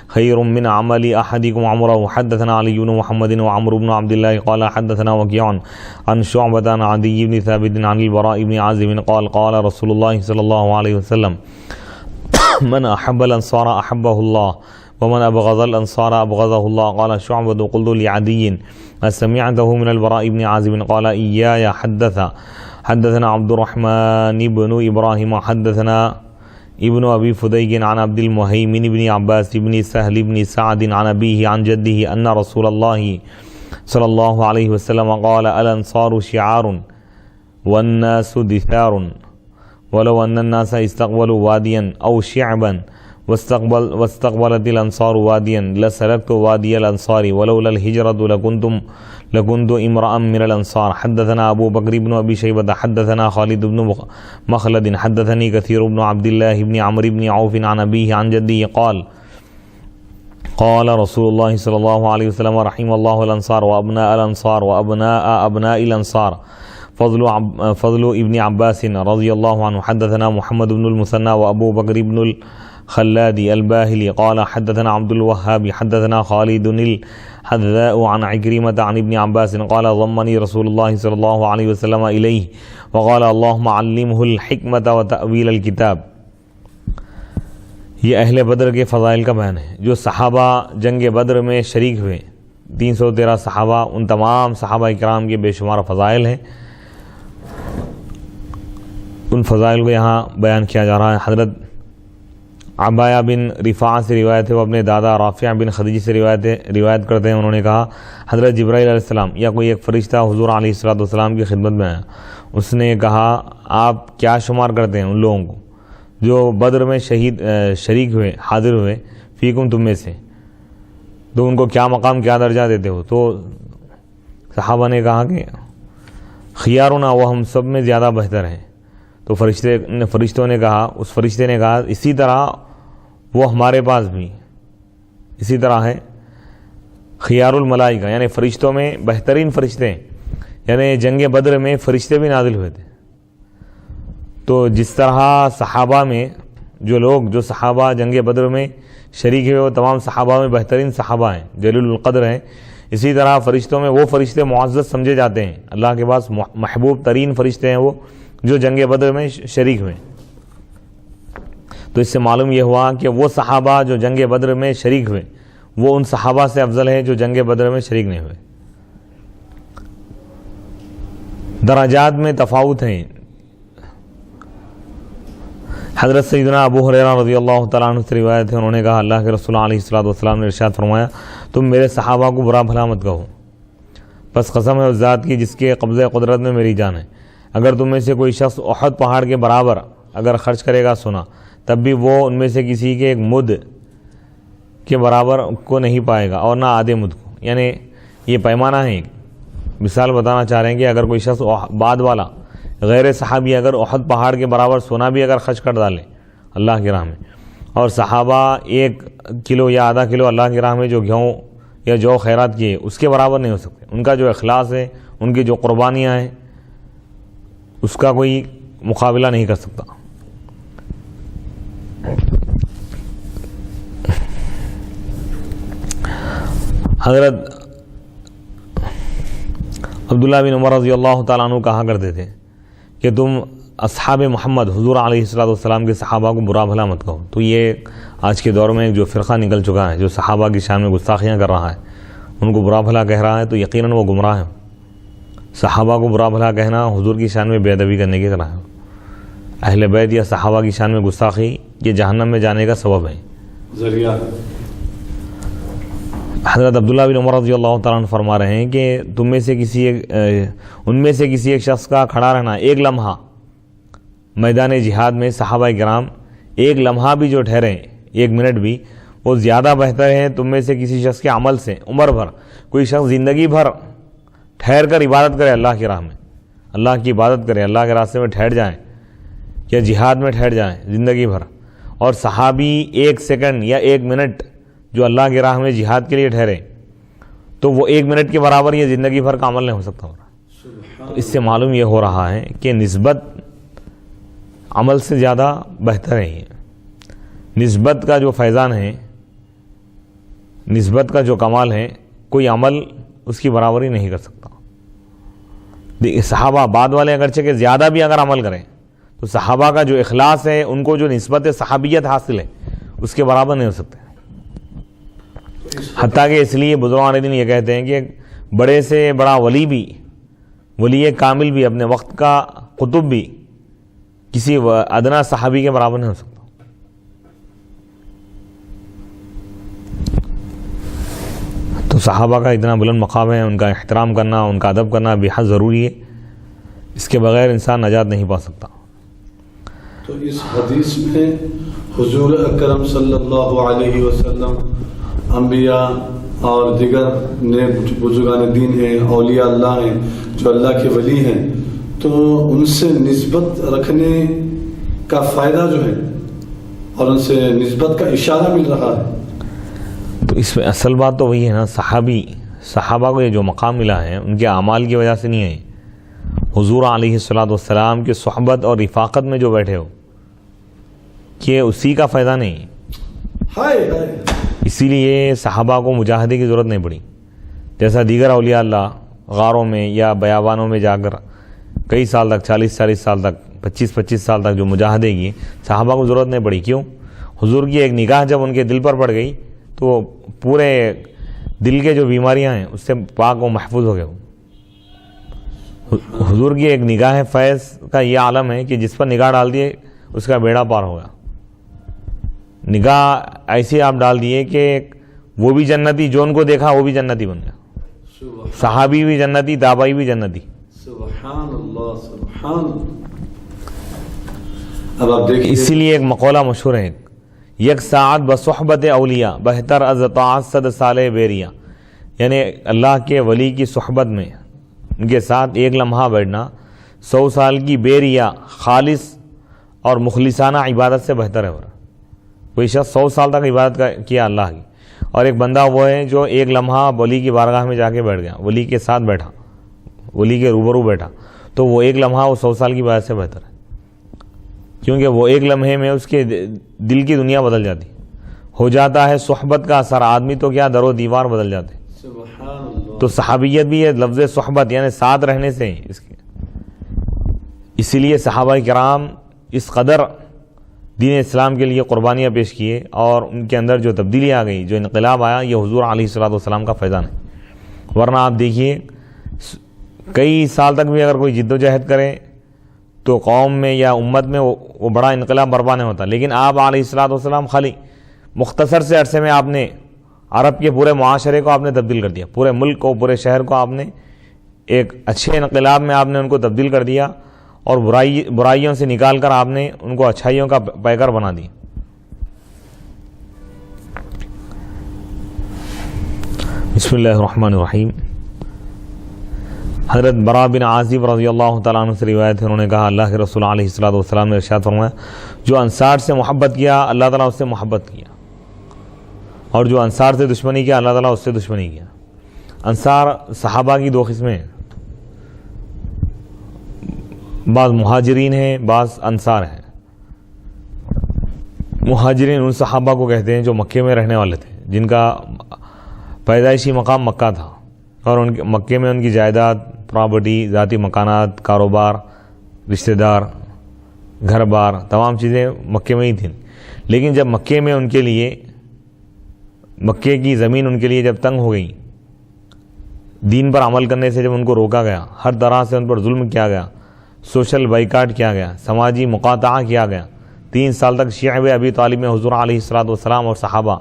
خير من عمل أحدكم عمره. حدثنا علي بن محمد وعمر بن عبد الله قال حدثنا وكيع عن شعبة عن عدي بن ثابت عن البراء بن عازب قال قال رسول الله صلى الله عليه وسلم من أحب الأنصار أحبه الله ومن أبغض الأنصار أبغضه الله. قال شعبة قلت لعدي سمعته من البراء بن عازب قال إياي حدثنا عبد الرحمن بن إبراهيم حدثنا ابن أبي فديك عن عبد المهيمن بن عباس بن سهل بن سعد عن أبيه عن جده أن رسول الله صلى الله عليه وسلم قال الأنصار شعار والناس دثار ولو أن الناس استقبلوا واديا أو شعبا واستقبلت الأنصار واديا لسلكت وادي الأنصار ولولا الهجرة لكنت امرأ من الأنصار. حدثنا أبو بكر بن أبي شيبة حدثنا خالد بن مخلد حدثني كثير بن عبد الله بن عمرو بن عوف عن أبيه عن جده قال رسول الله صلى الله عليه وسلم رحم الله الأنصار وأبناء الأنصار وأبناء أبناء الأنصار. فضل ابن عباس رضي الله عنه. حدثنا محمد بن المثنى وأبو بكر بن الخلاد الباهلي قال حدثنا عبد الوهاب حدثنا خالد الحذاء عن عكرمة عن ابن عباس قال ضمني رسول الله صلى الله عليه وسلم إليه وقال اللهم علمه الحكمة وتأويل الكتاب. یہ اہل بدر کے فضائل کا بیان ہے. جو صحابہ جنگ بدر میں شریک ہوئے 313 صحابہ، ان تمام صحابہ کرام کے بے شمار فضائل ہیں. ان فضائل کو یہاں بیان کیا جا رہا ہے. حضرت عبایہ بن رفاعہ سے روایت ہے، وہ اپنے دادا رافع بن خدیج سے روایت کرتے ہیں. انہوں نے کہا حضرت جبرائیل علیہ السلام یا کوئی ایک فرشتہ حضور علیہ الصلوۃ والسلام کی خدمت میں آیا. اس نے کہا آپ کیا شمار کرتے ہیں ان لوگوں کو جو بدر میں شریک ہوئے، حاضر ہوئے، فیکم تم میں سے، تو ان کو کیا مقام کیا درجہ دیتے ہو؟ تو صحابہ نے کہا کہ خیارنا، وہ ہم سب میں زیادہ بہتر ہیں. تو فرشتوں نے کہا، اس فرشتے نے کہا اسی طرح وہ ہمارے پاس بھی اسی طرح ہے. خیار الملائکہ یعنی فرشتوں میں بہترین فرشتے ہیں، یعنی جنگ بدر میں فرشتے بھی نازل ہوئے تھے۔ تو جس طرح صحابہ میں جو صحابہ جنگ بدر میں شریک ہوئے وہ تمام صحابہ میں بہترین صحابہ ہیں، جلیل القدر ہیں، اسی طرح فرشتوں میں وہ فرشتے معزز سمجھے جاتے ہیں، اللہ کے پاس محبوب ترین فرشتے ہیں وہ جو جنگ بدر میں شریک ہوئے۔ تو اس سے معلوم یہ ہوا کہ وہ صحابہ جو جنگ بدر میں شریک ہوئے وہ ان صحابہ سے افضل ہے جو جنگ بدر میں شریک نہیں ہوئے۔ درجات میں تفاوت ہیں۔ حضرت سیدنا ابو ہریرہ رضی اللہ تعالیٰ عنہ سے روایت ہے، انہوں نے کہا اللہ کے رسول علیہ الصلوۃ والسلام نے ارشاد فرمایا تم میرے صحابہ کو برا بھلا مت کہو، بس قسم ہے اس ذات کی جس کے قبضہ قدرت میں میری جان ہے، اگر تم میں سے کوئی شخص احد پہاڑ کے برابر اگر خرچ کرے گا سونا تب بھی وہ ان میں سے کسی کے ایک مد کے برابر کو نہیں پائے گا اور نہ آدھے مد کو، یعنی یہ پیمانہ ہے۔ ایک مثال بتانا چاہ رہے ہیں کہ اگر کوئی شخص بعد والا غیر صحابی اگر احد پہاڑ کے برابر سونا بھی اگر خرچ کر ڈالے اللہ کی راہ میں، اور صحابہ 1 کلو یا آدھا کلو اللہ کی راہ میں جو گیہوں یا جو خیرات کیے اس کے برابر نہیں ہو سکتے۔ ان کا جو اخلاص ہے، ان کی جو قربانیاں ہیں، اس کا کوئی مقابلہ نہیں کر سکتا۔ حضرت عبداللہ بن عمر رضی اللہ تعالیٰ عنہ کہا کرتے تھے کہ تم اصحاب محمد حضور علیہ الصلوۃ والسلام کے صحابہ کو برا بھلا مت کہو۔ تو یہ آج کے دور میں جو فرقہ نکل چکا ہے جو صحابہ کی شان میں گستاخیاں کر رہا ہے، ان کو برا بھلا کہہ رہا ہے، تو یقیناً وہ گمراہ ہے۔ صحابہ کو برا بھلا کہنا حضور کی شان میں بے ادبی کرنے کی طرح ہے۔ اہل بیت یا صحابہ کی شان میں گستاخی یہ جہنم میں جانے کا سبب ہے، ذریعہ۔ حضرت عبداللہ بن عمر رضی اللہ تعالیٰ عنہ فرما رہے ہیں کہ ان میں سے کسی ایک شخص کا کھڑا رہنا ایک لمحہ میدان جہاد میں، صحابہ کرام ایک لمحہ بھی جو ٹھہریں، 1 منٹ بھی، وہ زیادہ بہتر ہے تم میں سے کسی شخص کے عمل سے۔ عمر بھر کوئی شخص زندگی بھر ٹھہر کر عبادت کرے اللہ کی راہ میں، اللہ کی عبادت کرے، اللہ کے راستے میں ٹھہر جائیں یا جہاد میں ٹھہر جائیں زندگی بھر، اور صحابی 1 سیکنڈ یا 1 منٹ جو اللہ کی راہ میں جہاد کے لیے ٹھہرے، تو وہ 1 منٹ کے برابر یہ زندگی بھر کا عمل نہیں ہو سکتا ہو رہا۔ تو اس سے معلوم یہ ہو رہا ہے کہ نسبت عمل سے زیادہ بہتر ہے۔ یہ نسبت کا جو فیضان ہے، نسبت کا جو کمال ہے، کوئی عمل اس کی برابری نہیں کر سکتا۔ صحابہ بعد والے اگرچہ کہ زیادہ بھی اگر عمل کریں تو صحابہ کا جو اخلاص ہے، ان کو جو نسبت صحابیت حاصل ہے، اس کے برابر نہیں ہو سکتے۔ حتیٰ کہ اس لیے بزرگان دین یہ کہتے ہیں کہ بڑے سے بڑا ولی بھی، ولی کامل بھی، اپنے وقت کا قطب بھی کسی ادنا صحابی کے برابر نہیں ہو سکتا۔ تو صحابہ کا اتنا بلند مقام ہے، ان کا احترام کرنا، ان کا ادب کرنا بے حد ضروری ہے، اس کے بغیر انسان نجات نہیں پا سکتا۔ تو اس حدیث میں حضور اکرم صلی اللہ علیہ وسلم انبیاء اور دیگر بزرگان دین ہیں، اولیاء اللہ ہیں، جو اللہ کے ولی ہیں، تو ان سے نسبت رکھنے کا فائدہ جو ہے اور ان سے نسبت کا اشارہ مل رہا ہے۔ تو اس میں اصل بات تو وہی ہے نا، صحابہ کو یہ جو مقام ملا ہے ان کے اعمال کی وجہ سے نہیں ہے، حضور علیہ الصلوۃ والسلام کی صحبت اور رفاقت میں جو بیٹھے ہو، کہ اسی کا فائدہ نہیں۔ اسی لیے صحابہ کو مجاہدے کی ضرورت نہیں پڑی، جیسا دیگر اولیاء اللہ غاروں میں یا بیابانوں میں جا کر کئی سال تک، 40 سال تک، 25 سال تک جو مجاہدے کی، صحابہ کو ضرورت نہیں پڑی۔ کیوں؟ حضور کی ایک نگاہ جب ان کے دل پر پڑ گئی تو پورے دل کے جو بیماریاں ہیں اس سے پاک و محفوظ ہو گئے۔ حضور کی ایک نگاہ فیض کا یہ عالم ہے کہ جس پر نگاہ ڈال دیے اس کا بیڑا پار ہوگا۔ نگاہ ایسی آپ ڈال دیے کہ وہ بھی جنتی، جو ان کو دیکھا وہ بھی جنتی بن گیا، صحابی بھی جنتی، تابعی بھی جنتی۔ سبحان اللہ، سبحان اللہ۔ اب آپ دیکھیں، اسی لیے ایک مقولہ مشہور ہے، یک ساعت بصحبت اولیاء بہتر از طاعت 100 سال بیریا، یعنی اللہ کے ولی کی صحبت میں ان کے ساتھ ایک لمحہ بیٹھنا 100 سال کی بیریا خالص اور مخلصانہ عبادت سے بہتر ہے۔ کوئی شخص 100 سال تک عبادت کیا اللہ کی اور ایک بندہ وہ ہے جو ایک لمحہ ولی کی بارگاہ میں جا کے بیٹھ گیا, ولی کے ساتھ بیٹھا, ولی کے روبرو بیٹھا, تو وہ ایک لمحہ وہ 100 سال کی بات سے بہتر ہے, کیونکہ وہ ایک لمحے میں اس کے دل کی دنیا بدل جاتی, ہو جاتا ہے صحبت کا اثر, آدمی تو کیا در و دیوار بدل جاتے. سبحان اللہ. تو صحابیت بھی ہے لفظ صحبت یعنی ساتھ رہنے سے اس کے, اسی لیے صحابہ کرام اس قدر دین اسلام کے لیے قربانیاں پیش کیے, اور ان کے اندر جو تبدیلی آ گئی, جو انقلاب آیا, یہ حضور علیہ الصلوۃ والسلام کا فیضان ہے. ورنہ آپ دیکھیے کئی سال تک بھی اگر کوئی جد و جہد کرے تو قوم میں یا امت میں وہ بڑا انقلاب برپا نہیں ہوتا. لیکن آپ علیہ الصلوۃ والسلام خالی مختصر سے عرصے میں آپ نے عرب کے پورے معاشرے کو آپ نے تبدیل کر دیا, پورے ملک کو, پورے شہر کو آپ نے ایک اچھے انقلاب میں آپ نے ان کو تبدیل کر دیا, اور برائیوں سے نکال کر آپ نے ان کو اچھائیوں کا پیکر بنا دیا. بسم اللہ الرحمن الرحیم. حضرت براء بن عازب رضی اللہ تعالیٰ عنہ سے روایت ہے, انہوں نے کہا اللہ کے رسول علیہ الصلوۃ والسلام نے ارشاد فرمایا, جو انصار سے محبت کیا اللہ تعالیٰ اس سے محبت کیا, اور جو انصار سے دشمنی کیا اللہ تعالیٰ اس سے دشمنی کیا. انصار صحابہ کی دو قسمیں ہیں, بعض مہاجرین ہیں, بعض انصار ہیں. مہاجرین ان صحابہ کو کہتے ہیں جو مکے میں رہنے والے تھے, جن کا پیدائشی مقام مکہ تھا, اور ان کے مکے میں ان کی جائیداد, پراپرٹی, ذاتی مکانات, کاروبار, رشتہ دار, گھر بار, تمام چیزیں مکے میں ہی تھیں. لیکن جب مکے میں ان کے لیے, مکے کی زمین ان کے لیے جب تنگ ہو گئی, دین پر عمل کرنے سے جب ان کو روکا گیا, ہر طرح سے ان پر ظلم کیا گیا, سوشل بائیکاٹ کیا گیا, سماجی مقاطعہ کیا گیا, 3 سال تک شیعہ ابی طالب میں حضور علیہ الصلوۃ والسلام اور صحابہ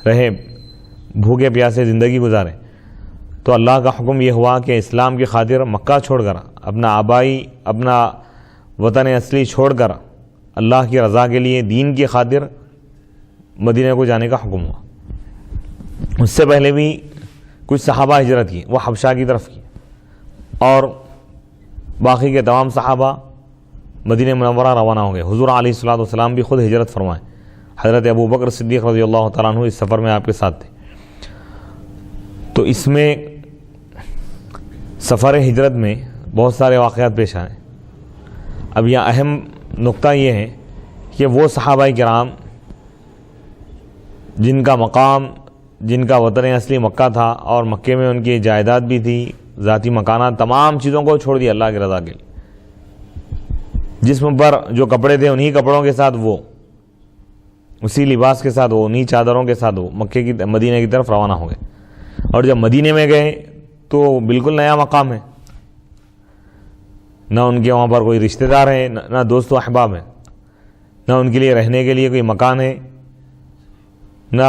رہے, بھوکے پیاسے زندگی گزارے, تو اللہ کا حکم یہ ہوا کہ اسلام کی خاطر مکہ چھوڑ کر, اپنا آبائی, اپنا وطن اصلی چھوڑ کر اللہ کی رضا کے لیے دین کی خاطر مدینہ کو جانے کا حکم ہوا. اس سے پہلے بھی کچھ صحابہ ہجرت کی, وہ حبشہ کی طرف کی, اور باقی کے تمام صحابہ مدینہ منورہ روانہ ہو گئے. حضور علیہ الصلوۃ والسلام بھی خود ہجرت فرمائے. حضرت ابو بکر صدیق رضی اللہ تعالیٰ عنہ اس سفر میں آپ کے ساتھ تھے. تو اس میں سفر ہجرت میں بہت سارے واقعات پیش آئے. اب یہاں اہم نقطہ یہ ہے کہ وہ صحابہ کرام جن کا مقام, جن کا وطن اصلی مکہ تھا, اور مکے میں ان کی جائیداد بھی تھی, ذاتی مکانات, تمام چیزوں کو چھوڑ دیا اللہ کی رضا کے لیے. جسم پر جو کپڑے تھے انہی کپڑوں کے ساتھ وہ, اسی لباس کے ساتھ وہ, انہی چادروں کے ساتھ وہ مدینہ کی طرف روانہ ہو گئے. اور جب مدینہ میں گئے تو بالکل نیا مقام ہے, نہ ان کے وہاں پر کوئی رشتہ دار ہے, نہ دوست و احباب ہیں, نہ ان کے لیے رہنے کے لیے کوئی مکان ہے, نہ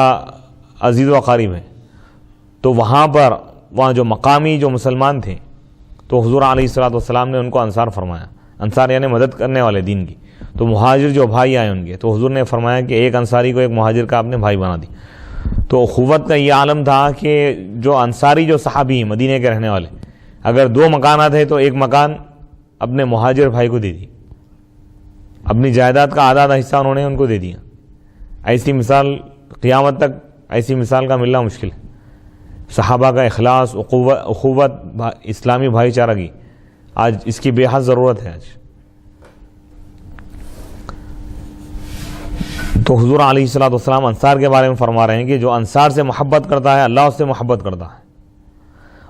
عزیز و اقارب ہیں. تو وہاں جو مقامی جو مسلمان تھے, تو حضور علیہ الصلوۃ والسلام نے ان کو انصار فرمایا. انصار یعنی مدد کرنے والے دین کی. تو مہاجر جو بھائی آئے ان کے, تو حضور نے فرمایا کہ ایک انصاری کو ایک مہاجر کا آپ نے بھائی بنا دی. تو اخوت کا یہ عالم تھا کہ جو انصاری جو صحابی ہیں مدینہ کے رہنے والے, اگر 2 مکانات ہیں تو ایک مکان اپنے مہاجر بھائی کو دے دی, اپنی جائیداد کا آدھا حصہ انہوں نے ان کو دے دیا. ایسی مثال قیامت تک ایسی مثال کا ملنا مشکل ہے. صحابہ کا اخلاص, اخوت, اسلامی بھائی چارہ کی آج اس کی بے حد ضرورت ہے. آج تو حضور علیہ الصلوۃ والسلام انصار کے بارے میں فرما رہے ہیں کہ جو انصار سے محبت کرتا ہے اللہ اس سے محبت کرتا ہے,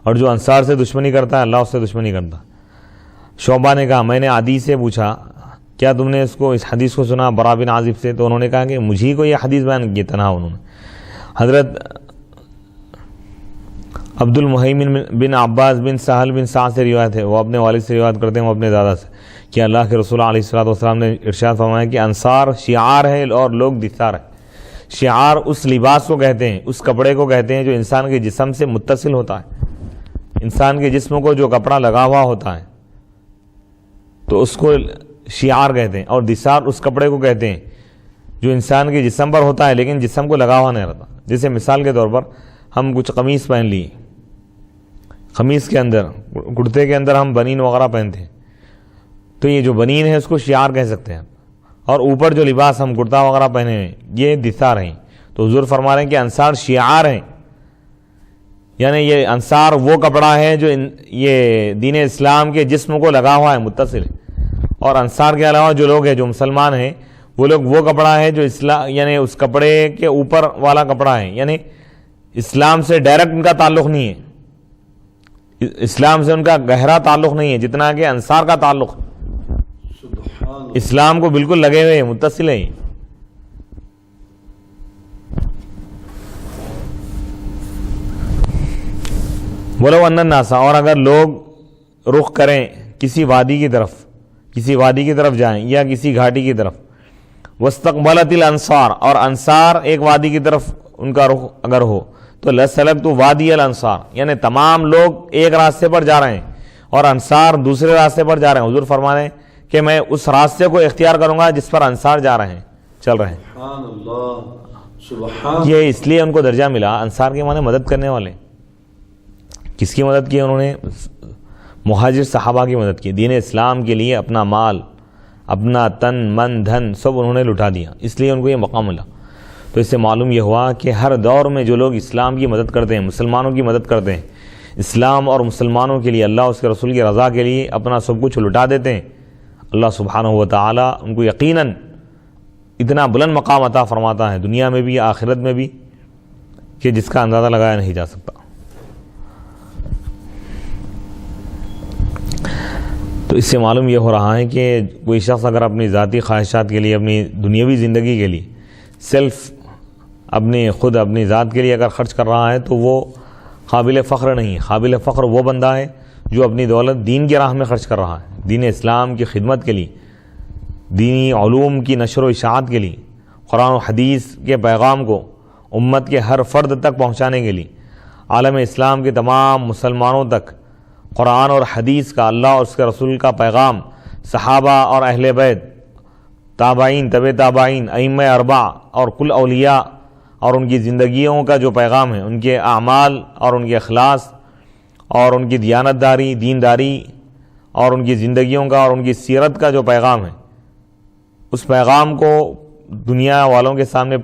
اور جو انصار سے دشمنی کرتا ہے اللہ اس سے دشمنی کرتا ہے. شعبہ نے کہا, میں نے عدی سے پوچھا کیا تم نے اس حدیث کو سنا براء بن عازب سے؟ تو انہوں نے کہا کہ مجھے کو یہ حدیث بیان کی تنہا انہوں نے. حضرت عبد المہیمن بن عباس بن سہل بن سعد سے روایت ہے, وہ اپنے والد سے روایت کرتے ہیں, وہ اپنے دادا سے, کہ اللہ کے رسول علیہ الصلوۃ والسلام نے ارشاد فرمایا کہ انصار شعار ہے اور لوگ دثار ہے. شعار اس لباس کو کہتے ہیں, اس کپڑے کو کہتے ہیں جو انسان کے جسم سے متصل ہوتا ہے. انسان کے جسم کو جو کپڑا لگا ہوا ہوتا ہے تو اس کو شعار کہتے ہیں, اور دثار اس کپڑے کو کہتے ہیں جو انسان کے جسم پر ہوتا ہے لیکن جسم کو لگا ہوا نہیں رہتا. جیسے مثال کے طور پر ہم کچھ قمیص پہن لیے, قمیص کے اندر, کرتے کے اندر ہم بنین وغیرہ پہنتے ہیں, تو یہ جو بنین ہے اس کو شعار کہہ سکتے ہیں. اور اوپر جو لباس ہم کرتا وغیرہ پہنے ہیں یہ دثار ہیں. تو حضور فرما رہے ہیں کہ انصار شعار ہیں، یعنی یہ انصار وہ کپڑا ہے جو یہ دین اسلام کے جسم کو لگا ہوا ہے، متصل ہے، اور انصار کے علاوہ جو لوگ ہیں جو مسلمان ہیں وہ لوگ وہ کپڑا ہے جو اسلام یعنی اس کپڑے کے اوپر والا کپڑا ہے، یعنی اسلام سے ڈائریکٹ ان کا تعلق نہیں ہے، اسلام سے ان کا گہرا تعلق نہیں ہے جتنا کہ انصار کا تعلق ہے، اسلام کو بالکل لگے ہوئے متصل ہیں۔ ولو ان الناس، اور اگر لوگ رخ کریں کسی وادی کی طرف جائیں یا کسی گھاٹی کی طرف، واستقبلت الانصار، اور انصار ایک وادی کی طرف ان کا رخ اگر ہو تو لسلکت وادی الانصار، یعنی تمام لوگ ایک راستے پر جا رہے ہیں اور انصار دوسرے راستے پر جا رہے ہیں، حضور فرما رہے ہیں کہ میں اس راستے کو اختیار کروں گا جس پر انصار جا رہے ہیں، چل رہے ہیں۔ سبحان اللہ، سبحان، یہ اس لیے ان کو درجہ ملا، انصار کے معنی مدد کرنے والے۔ کس کی مدد کی انہوں نے؟ مہاجر صحابہ کی مدد کی، دین اسلام کے لیے اپنا مال، اپنا تن من دھن سب انہوں نے لٹا دیا، اس لیے ان کو یہ مقام ملا۔ تو اس سے معلوم یہ ہوا کہ ہر دور میں جو لوگ اسلام کی مدد کرتے ہیں، مسلمانوں کی مدد کرتے ہیں، اسلام اور مسلمانوں کے لیے، اللہ اس کے رسول کی رضا کے لیے اپنا سب کچھ لٹا دیتے ہیں، اللہ سبحانہ و تعالیٰ ان کو یقیناً اتنا بلند مقام عطا فرماتا ہے دنیا میں بھی آخرت میں بھی کہ جس کا اندازہ لگایا نہیں جا سکتا۔ تو اس سے معلوم یہ ہو رہا ہے کہ کوئی شخص اگر اپنی ذاتی خواہشات کے لیے، اپنی دنیاوی زندگی کے لیے، اپنی ذات کے لیے اگر خرچ کر رہا ہے تو وہ قابل فخر نہیں ہے۔ قابل فخر وہ بندہ ہے جو اپنی دولت دین کی راہ میں خرچ کر رہا ہے، دین اسلام کی خدمت کے لیے، دینی علوم کی نشر و اشاعت کے لیے، قرآن و حدیث کے پیغام کو امت کے ہر فرد تک پہنچانے کے لیے، عالم اسلام کے تمام مسلمانوں تک قرآن اور حدیث کا، اللہ اور اس کے رسول کا پیغام صحابہ اور اہل بیت، تابعین، طب تابعین، ائمہ اربعہ اور کل اولیاء اور ان کی زندگیوں کا جو پیغام ہے، ان کے اعمال اور ان کے اخلاص اور ان کی دیانتداری، دینداری اور ان کی زندگیوں کا اور ان کی سیرت کا جو پیغام ہے، اس پیغام کو دنیا والوں کے سامنے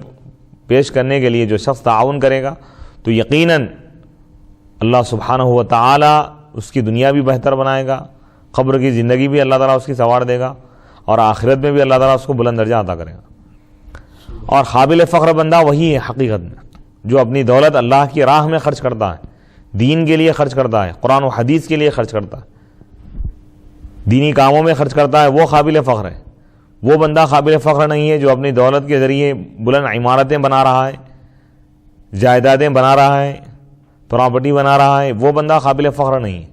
پیش کرنے کے لیے جو شخص تعاون کرے گا تو یقیناً اللہ سبحانہ و تعالی اس کی دنیا بھی بہتر بنائے گا، قبر کی زندگی بھی اللہ تعالیٰ اس کی سنوار دے گا اور آخرت میں بھی اللہ تعالیٰ اس کو بلند درجہ عطا کرے گا۔ اور قابل فخر بندہ وہی ہے حقیقت میں جو اپنی دولت اللہ کی راہ میں خرچ کرتا ہے، دین کے لیے خرچ کرتا ہے، قرآن و حدیث کے لیے خرچ کرتا ہے، دینی کاموں میں خرچ کرتا ہے، وہ قابل فخر ہے۔ وہ بندہ قابل فخر نہیں ہے جو اپنی دولت کے ذریعے بلند عمارتیں بنا رہا ہے، جائیدادیں بنا رہا ہے، پراپرٹی بنا رہا ہے، وہ بندہ قابل فخر نہیں ہے۔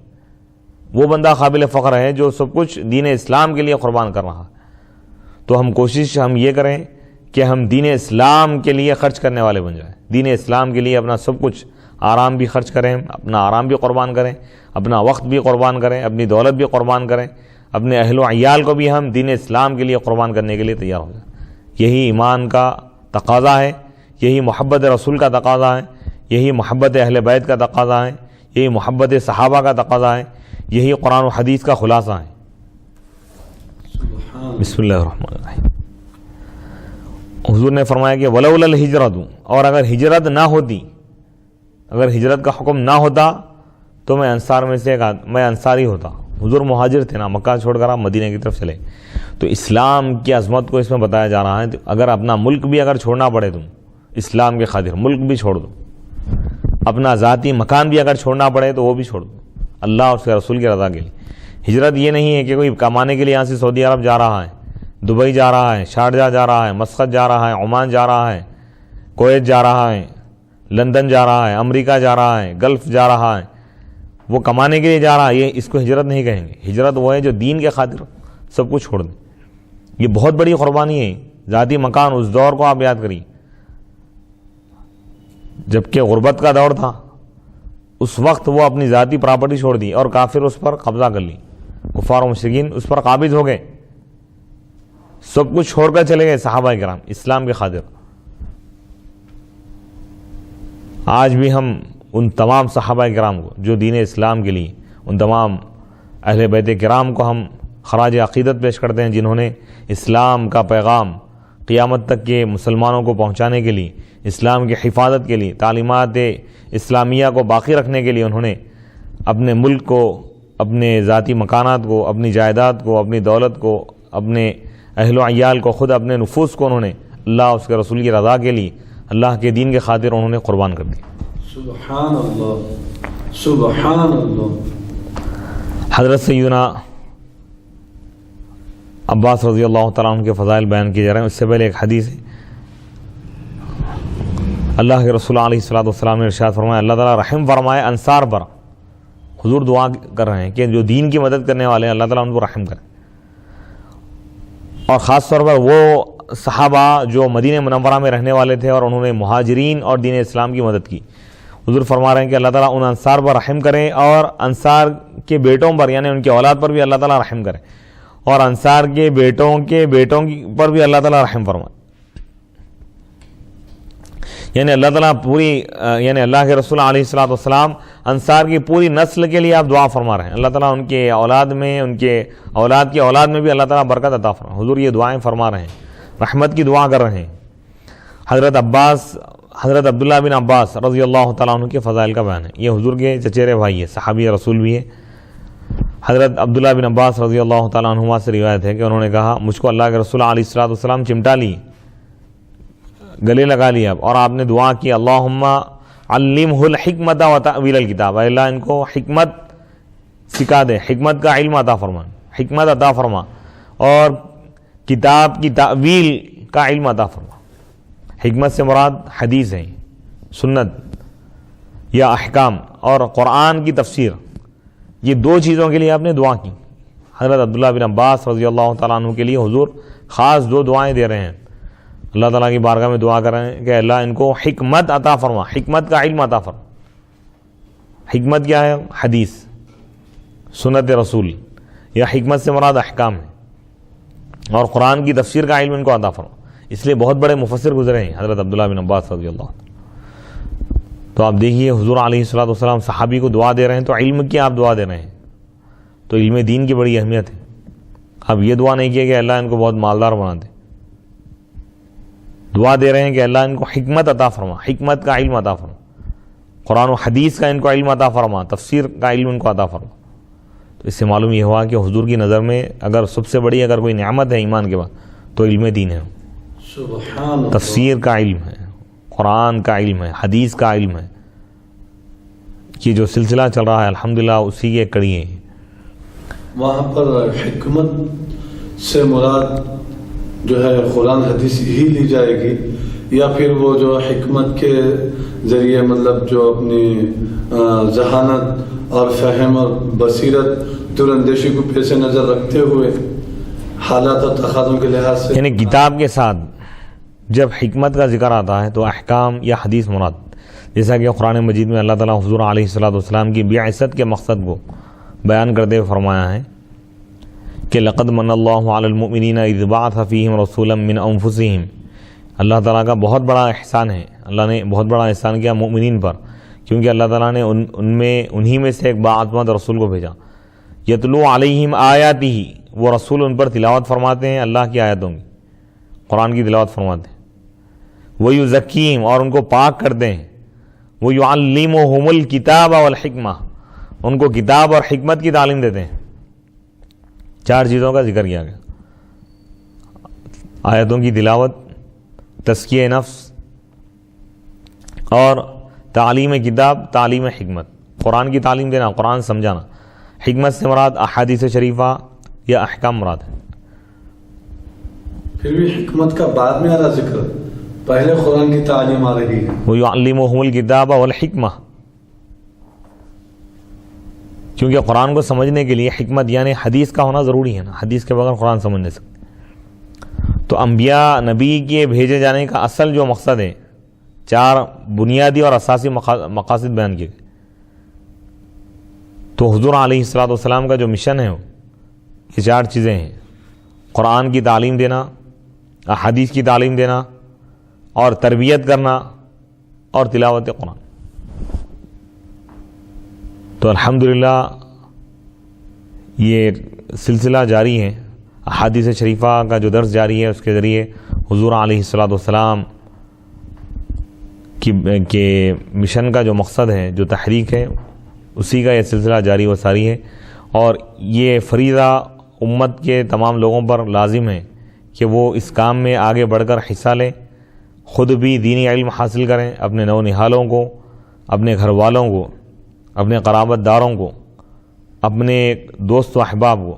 وہ بندہ قابل فخر ہے جو سب کچھ دین اسلام کے لیے قربان کر رہا ہے۔ تو ہم یہ کریں کہ ہم دین اسلام کے لیے خرچ کرنے والے بن جائیں، دین اسلام کے لیے اپنا سب کچھ، آرام بھی خرچ کریں، اپنا آرام بھی قربان کریں، اپنا وقت بھی قربان کریں، اپنی دولت بھی قربان کریں، اپنے اہل و عیال کو بھی ہم دین اسلام کے لیے قربان کرنے کے لیے تیار ہو جائیں۔ یہی ایمان کا تقاضا ہے، یہی محبت رسول کا تقاضا ہے، یہی محبت اہل بیت کا تقاضا ہے، یہی محبت صحابہ کا تقاضا ہے، یہی قرآن و حدیث کا خلاصہ ہے۔ بسم اللہ الرحمن الرحیم۔ حضور نے فرمایا کہ ولولا الہجرۃ، اور اگر ہجرت نہ ہوتی، اگر ہجرت کا حکم نہ ہوتا تو میں انصار میں سے میں انصاری ہوتا۔ حضور مہاجر تھے نا، مکہ چھوڑ کر آپ مدینہ کی طرف چلے، تو اسلام کی عظمت کو اس میں بتایا جا رہا ہے۔ اگر اپنا ملک بھی اگر چھوڑنا پڑے تم اسلام کے خاطر، ملک بھی چھوڑ دو، اپنا ذاتی مکان بھی اگر چھوڑنا پڑے تو وہ بھی چھوڑ دو اللہ اور اس کے رسول کی رضا کے لیے۔ ہجرت یہ نہیں ہے کہ کوئی کمانے کے لیے یہاں سے سعودی عرب جا رہا ہے، دبئی جا رہا ہے، شارجہ جا رہا ہے، مسقط جا رہا ہے، عمان جا رہا ہے، کویت جا رہا ہے، لندن جا رہا ہے، امریکہ جا رہا ہے، گلف جا رہا ہے، وہ کمانے کے لیے جا رہا ہے، یہ اس کو ہجرت نہیں کہیں گے۔ ہجرت وہ ہے جو دین کے خاطر سب کچھ چھوڑ دیں۔ یہ بہت بڑی قربانی ہے۔ ذاتی مکان، اس دور کو آپ یاد کریے جبکہ غربت کا دور تھا، اس وقت وہ اپنی ذاتی پراپرٹی چھوڑ دی اور کافر اس پر قبضہ کر لی، کفار و مشرکین اس پر قابض ہو گئے، سب کچھ چھوڑ کر چلے گئے صحابہ کرام اسلام کے خاطر۔ آج بھی ہم ان تمام صحابہ کرام کو جو دین اسلام کے لیے، ان تمام اہل بیت کرام کو ہم خراج عقیدت پیش کرتے ہیں جنہوں نے اسلام کا پیغام قیامت تک کے مسلمانوں کو پہنچانے کے لیے، اسلام کی حفاظت کے لیے، تعلیمات اسلامیہ کو باقی رکھنے کے لیے انہوں نے اپنے ملک کو، اپنے ذاتی مکانات کو، اپنی جائیداد کو، اپنی دولت کو، اپنے اہل و عیال کو، خود اپنے نفوس کو انہوں نے اللہ اس کے رسول کی رضا کے لیے، اللہ کے دین کے خاطر انہوں نے قربان کر دیا۔ سبحان اللہ، سبحان اللہ۔ حضرت سیدنا عباس رضی اللہ تعالیٰ عنہ کے فضائل بیان کیے جا رہے ہیں۔ اس سے پہلے ایک حدیث ہے، اللہ کے رسول علیہ الصلوۃ والسلام نے ارشاد فرمایا، اللہ تعالیٰ رحم فرمائے انصار پر۔ حضور دعا کر رہے ہیں کہ جو دین کی مدد کرنے والے ہیں اللہ تعالیٰ ان کو رحم کرے، اور خاص طور پر وہ صحابہ جو مدینہ منورہ میں رہنے والے تھے اور انہوں نے مہاجرین اور دین اسلام کی مدد کی۔ حضور فرما رہے ہیں کہ اللہ تعالیٰ ان انصار پر رحم کریں، اور انصار کے بیٹوں پر یعنی ان کی اولاد پر بھی اللہ تعالیٰ رحم کرے، اور انصار کے بیٹوں پر بھی اللہ تعالیٰ رحم فرمائے۔ یعنی اللہ تعالیٰ یعنی اللہ کے رسول علیہ الصلوۃ والسلام انصار کی پوری نسل کے لیے آپ دعا فرما رہے ہیں، اللہ تعالیٰ ان کے اولاد میں، ان کے اولاد کی اولاد میں بھی اللہ تعالیٰ برکت عطا فرمائے۔ حضور یہ دعائیں فرما رہے ہیں، رحمت کی دعا کر رہے ہیں۔ حضرت عبداللہ بن عباس رضی اللہ تعالیٰ عنہ کے فضائل کا بیان ہے۔ یہ حضور کے چچیرے بھائی ہے، صحابی رسول بھی ہے۔ حضرت عبداللہ بن عباس رضی اللہ تعالیٰ عنہما سے روایت ہے کہ انہوں نے کہا، مجھ کو اللہ کے رسول علیہ الصلوۃ والسلام چمٹا لی، گلے لگا لیا، اور آپ نے دعا کی، اللہم علمہ الحکمت و تأویل الکتاب، اے اللہ ان کو حکمت سکھا دے، حکمت کا علم عطا فرما، حکمت عطا فرما، اور کتاب کی تأویل کا علم عطا فرما۔ حکمت سے مراد حدیث ہے، سنت یا احکام، اور قرآن کی تفسیر، یہ دو چیزوں کے لیے آپ نے دعا کی۔ حضرت عبداللہ بن عباس رضی اللہ تعالیٰ عنہ کے لیے حضور خاص دو دعائیں دے رہے ہیں، اللہ تعالیٰ کی بارگاہ میں دعا کر رہے ہیں کہ اللہ ان کو حکمت عطا فرما، حکمت کا علم عطا فرما۔ حکمت کیا ہے؟ حدیث، سنت رسول، یا حکمت سے مراد احکام ہے، اور قرآن کی تفسیر کا علم ان کو عطا فرما۔ اس لیے بہت بڑے مفسر گزرے ہیں حضرت عبداللہ بن عباس رضی اللہ عنہ۔ تو آپ دیکھیے حضور علیہ الصلوۃ والسلام صحابی کو دعا دے رہے ہیں، تو علم کی آپ دعا دے رہے ہیں، تو علم دین کی بڑی اہمیت ہے۔ اب یہ دعا نہیں کیا کہ اللہ ان کو بہت مالدار بنا دے، دعا دے رہے ہیں کہ اللہ ان کو حکمت عطا فرما، حکمت کا علم عطا فرما، قرآن و حدیث کا ان کو علم عطا فرما، تفسیر کا علم ان کو عطا فرما۔ تو اس سے معلوم یہ ہوا کہ حضور کی نظر میں اگر سب سے بڑی اگر کوئی نعمت ہے ایمان کے بعد تو علم دین ہے، سبحان اللہ۔ تفسیر کا علم ہے، قرآن کا علم ہے، حدیث کا علم ہے۔ یہ جو سلسلہ چل رہا ہے الحمدللہ اسی کی ایک کڑی ہے۔ وہاں پر حکمت سے مراد جو ہے قرآن حدیث ہی لی جائے گی، یا پھر وہ جو حکمت کے ذریعے مطلب جو اپنی ذہانت اور فہم اور بصیرت دور اندیشی کو پیش نظر رکھتے ہوئے حالات اور تقاضوں کے لحاظ سے، یعنی کتاب کے ساتھ جب حکمت کا ذکر آتا ہے تو احکام یا حدیث مراد، جیسا کہ قرآن مجید میں اللہ تعالیٰ حضور علیہ الصلوۃ والسلام کی بعثت کے مقصد کو بیان کرتے ہوئے فرمایا ہے کہ لقد من اللہ علی المؤمنین اذ بعث فیہم رسولا من انفسہم۔ اللہ تعالیٰ کا بہت بڑا احسان ہے، اللہ نے بہت بڑا احسان کیا مومنین پر، کیونکہ اللہ تعالیٰ نے انہی میں سے ایک باعظمت رسول کو بھیجا۔ یتلو علیہم آیاتہ، وہ رسول ان پر تلاوت فرماتے ہیں اللہ کی آیتوں کی، قرآن کی تلاوت فرماتے ہیں۔ ویزکیہم، اور ان کو پاک کرتے ہیں۔ ویعلمہم الکتاب والحکمہ، ان کو کتاب اور حکمت کی تعلیم دیتے ہیں۔ چار چیزوں کا ذکر کیا گیا، آیتوں کی تلاوت، تزکیہ نفس، اور تعلیم کتاب، تعلیم حکمت، قرآن کی تعلیم دینا، قرآن سمجھانا۔ حکمت سے مراد احادیث شریفہ یا احکام مراد ہے۔ پھر بھی حکمت کا بعد میں آ رہا ذکر، پہلے قرآن کی تعلیم آ رہی ہے۔ وَيُعَلِّمُهُمُ الْكِتَابَ وَالْحِكْمَةَ، کیونکہ قرآن کو سمجھنے کے لیے حکمت یعنی حدیث کا ہونا ضروری ہے نا، حدیث کے بغیر قرآن سمجھ نہیں سکتے۔ تو انبیاء نبی کے بھیجے جانے کا اصل جو مقصد ہے، چار بنیادی اور اساسی مقاصد بیان کیے گئے۔ تو حضور علیہ الصلوۃ والسلام کا جو مشن ہے یہ چار چیزیں ہیں، قرآن کی تعلیم دینا، احادیث کی تعلیم دینا، اور تربیت کرنا، اور تلاوت قرآن۔ تو الحمدللہ یہ سلسلہ جاری ہے، احادیث شریفہ کا جو درس جاری ہے اس کے ذریعے حضور علیہ الصلوۃ والسلام کے مشن کا جو مقصد ہے، جو تحریک ہے، اسی کا یہ سلسلہ جاری و ساری ہے، اور یہ فریضہ امت کے تمام لوگوں پر لازم ہے کہ وہ اس کام میں آگے بڑھ کر حصہ لیں، خود بھی دینی علم حاصل کریں، اپنے نونہالوں کو، اپنے گھر والوں کو، اپنے قرابت داروں کو، اپنے دوست و احباب کو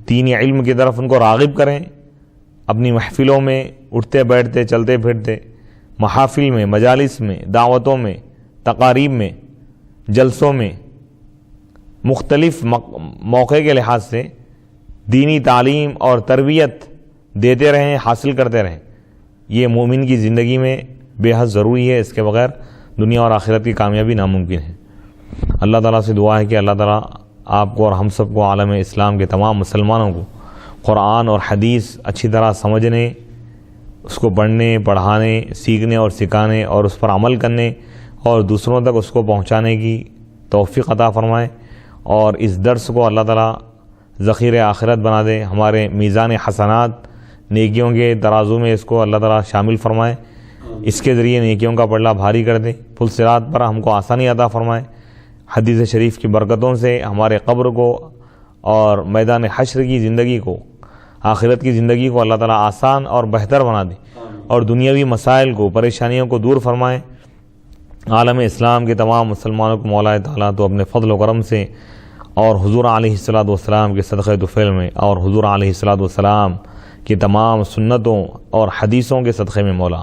دینی علم کی طرف ان کو راغب کریں، اپنی محفلوں میں اٹھتے بیٹھتے چلتے پھرتے، محافل میں، مجالس میں، دعوتوں میں، تقاریب میں، جلسوں میں، مختلف موقع کے لحاظ سے دینی تعلیم اور تربیت دیتے رہیں، حاصل کرتے رہیں۔ یہ مومن کی زندگی میں بے حد ضروری ہے، اس کے بغیر دنیا اور آخرت کی کامیابی ناممکن ہے۔ اللہ تعالیٰ سے دعا ہے کہ اللہ تعالیٰ آپ کو اور ہم سب کو، عالم اسلام کے تمام مسلمانوں کو، قرآن اور حدیث اچھی طرح سمجھنے، اس کو پڑھنے، پڑھانے، سیکھنے اور سکھانے اور اس پر عمل کرنے اور دوسروں تک اس کو پہنچانے کی توفیق عطا فرمائے، اور اس درس کو اللہ تعالیٰ ذخیرِ آخرت بنا دے، ہمارے میزان حسنات، نیکیوں کے ترازو میں اس کو اللہ تعالیٰ شامل فرمائے، اس کے ذریعے نیکیوں کا پلڑا بھاری کر دے، پل صراط پر ہم کو آسانی عطا فرمائے۔ حدیث شریف کی برکتوں سے ہمارے قبر کو اور میدان حشر کی زندگی کو، آخرت کی زندگی کو اللہ تعالیٰ آسان اور بہتر بنا دے، اور دنیاوی مسائل کو، پریشانیوں کو دور فرمائے۔ عالم اسلام کے تمام مسلمانوں کو مولا تعالیٰ تو اپنے فضل و کرم سے اور حضور علیہ الصلوۃ والسلام کے صدقہ طفیل میں اور حضور علیہ الصلوۃ والسلام کی تمام سنتوں اور حدیثوں کے صدقے میں مولا،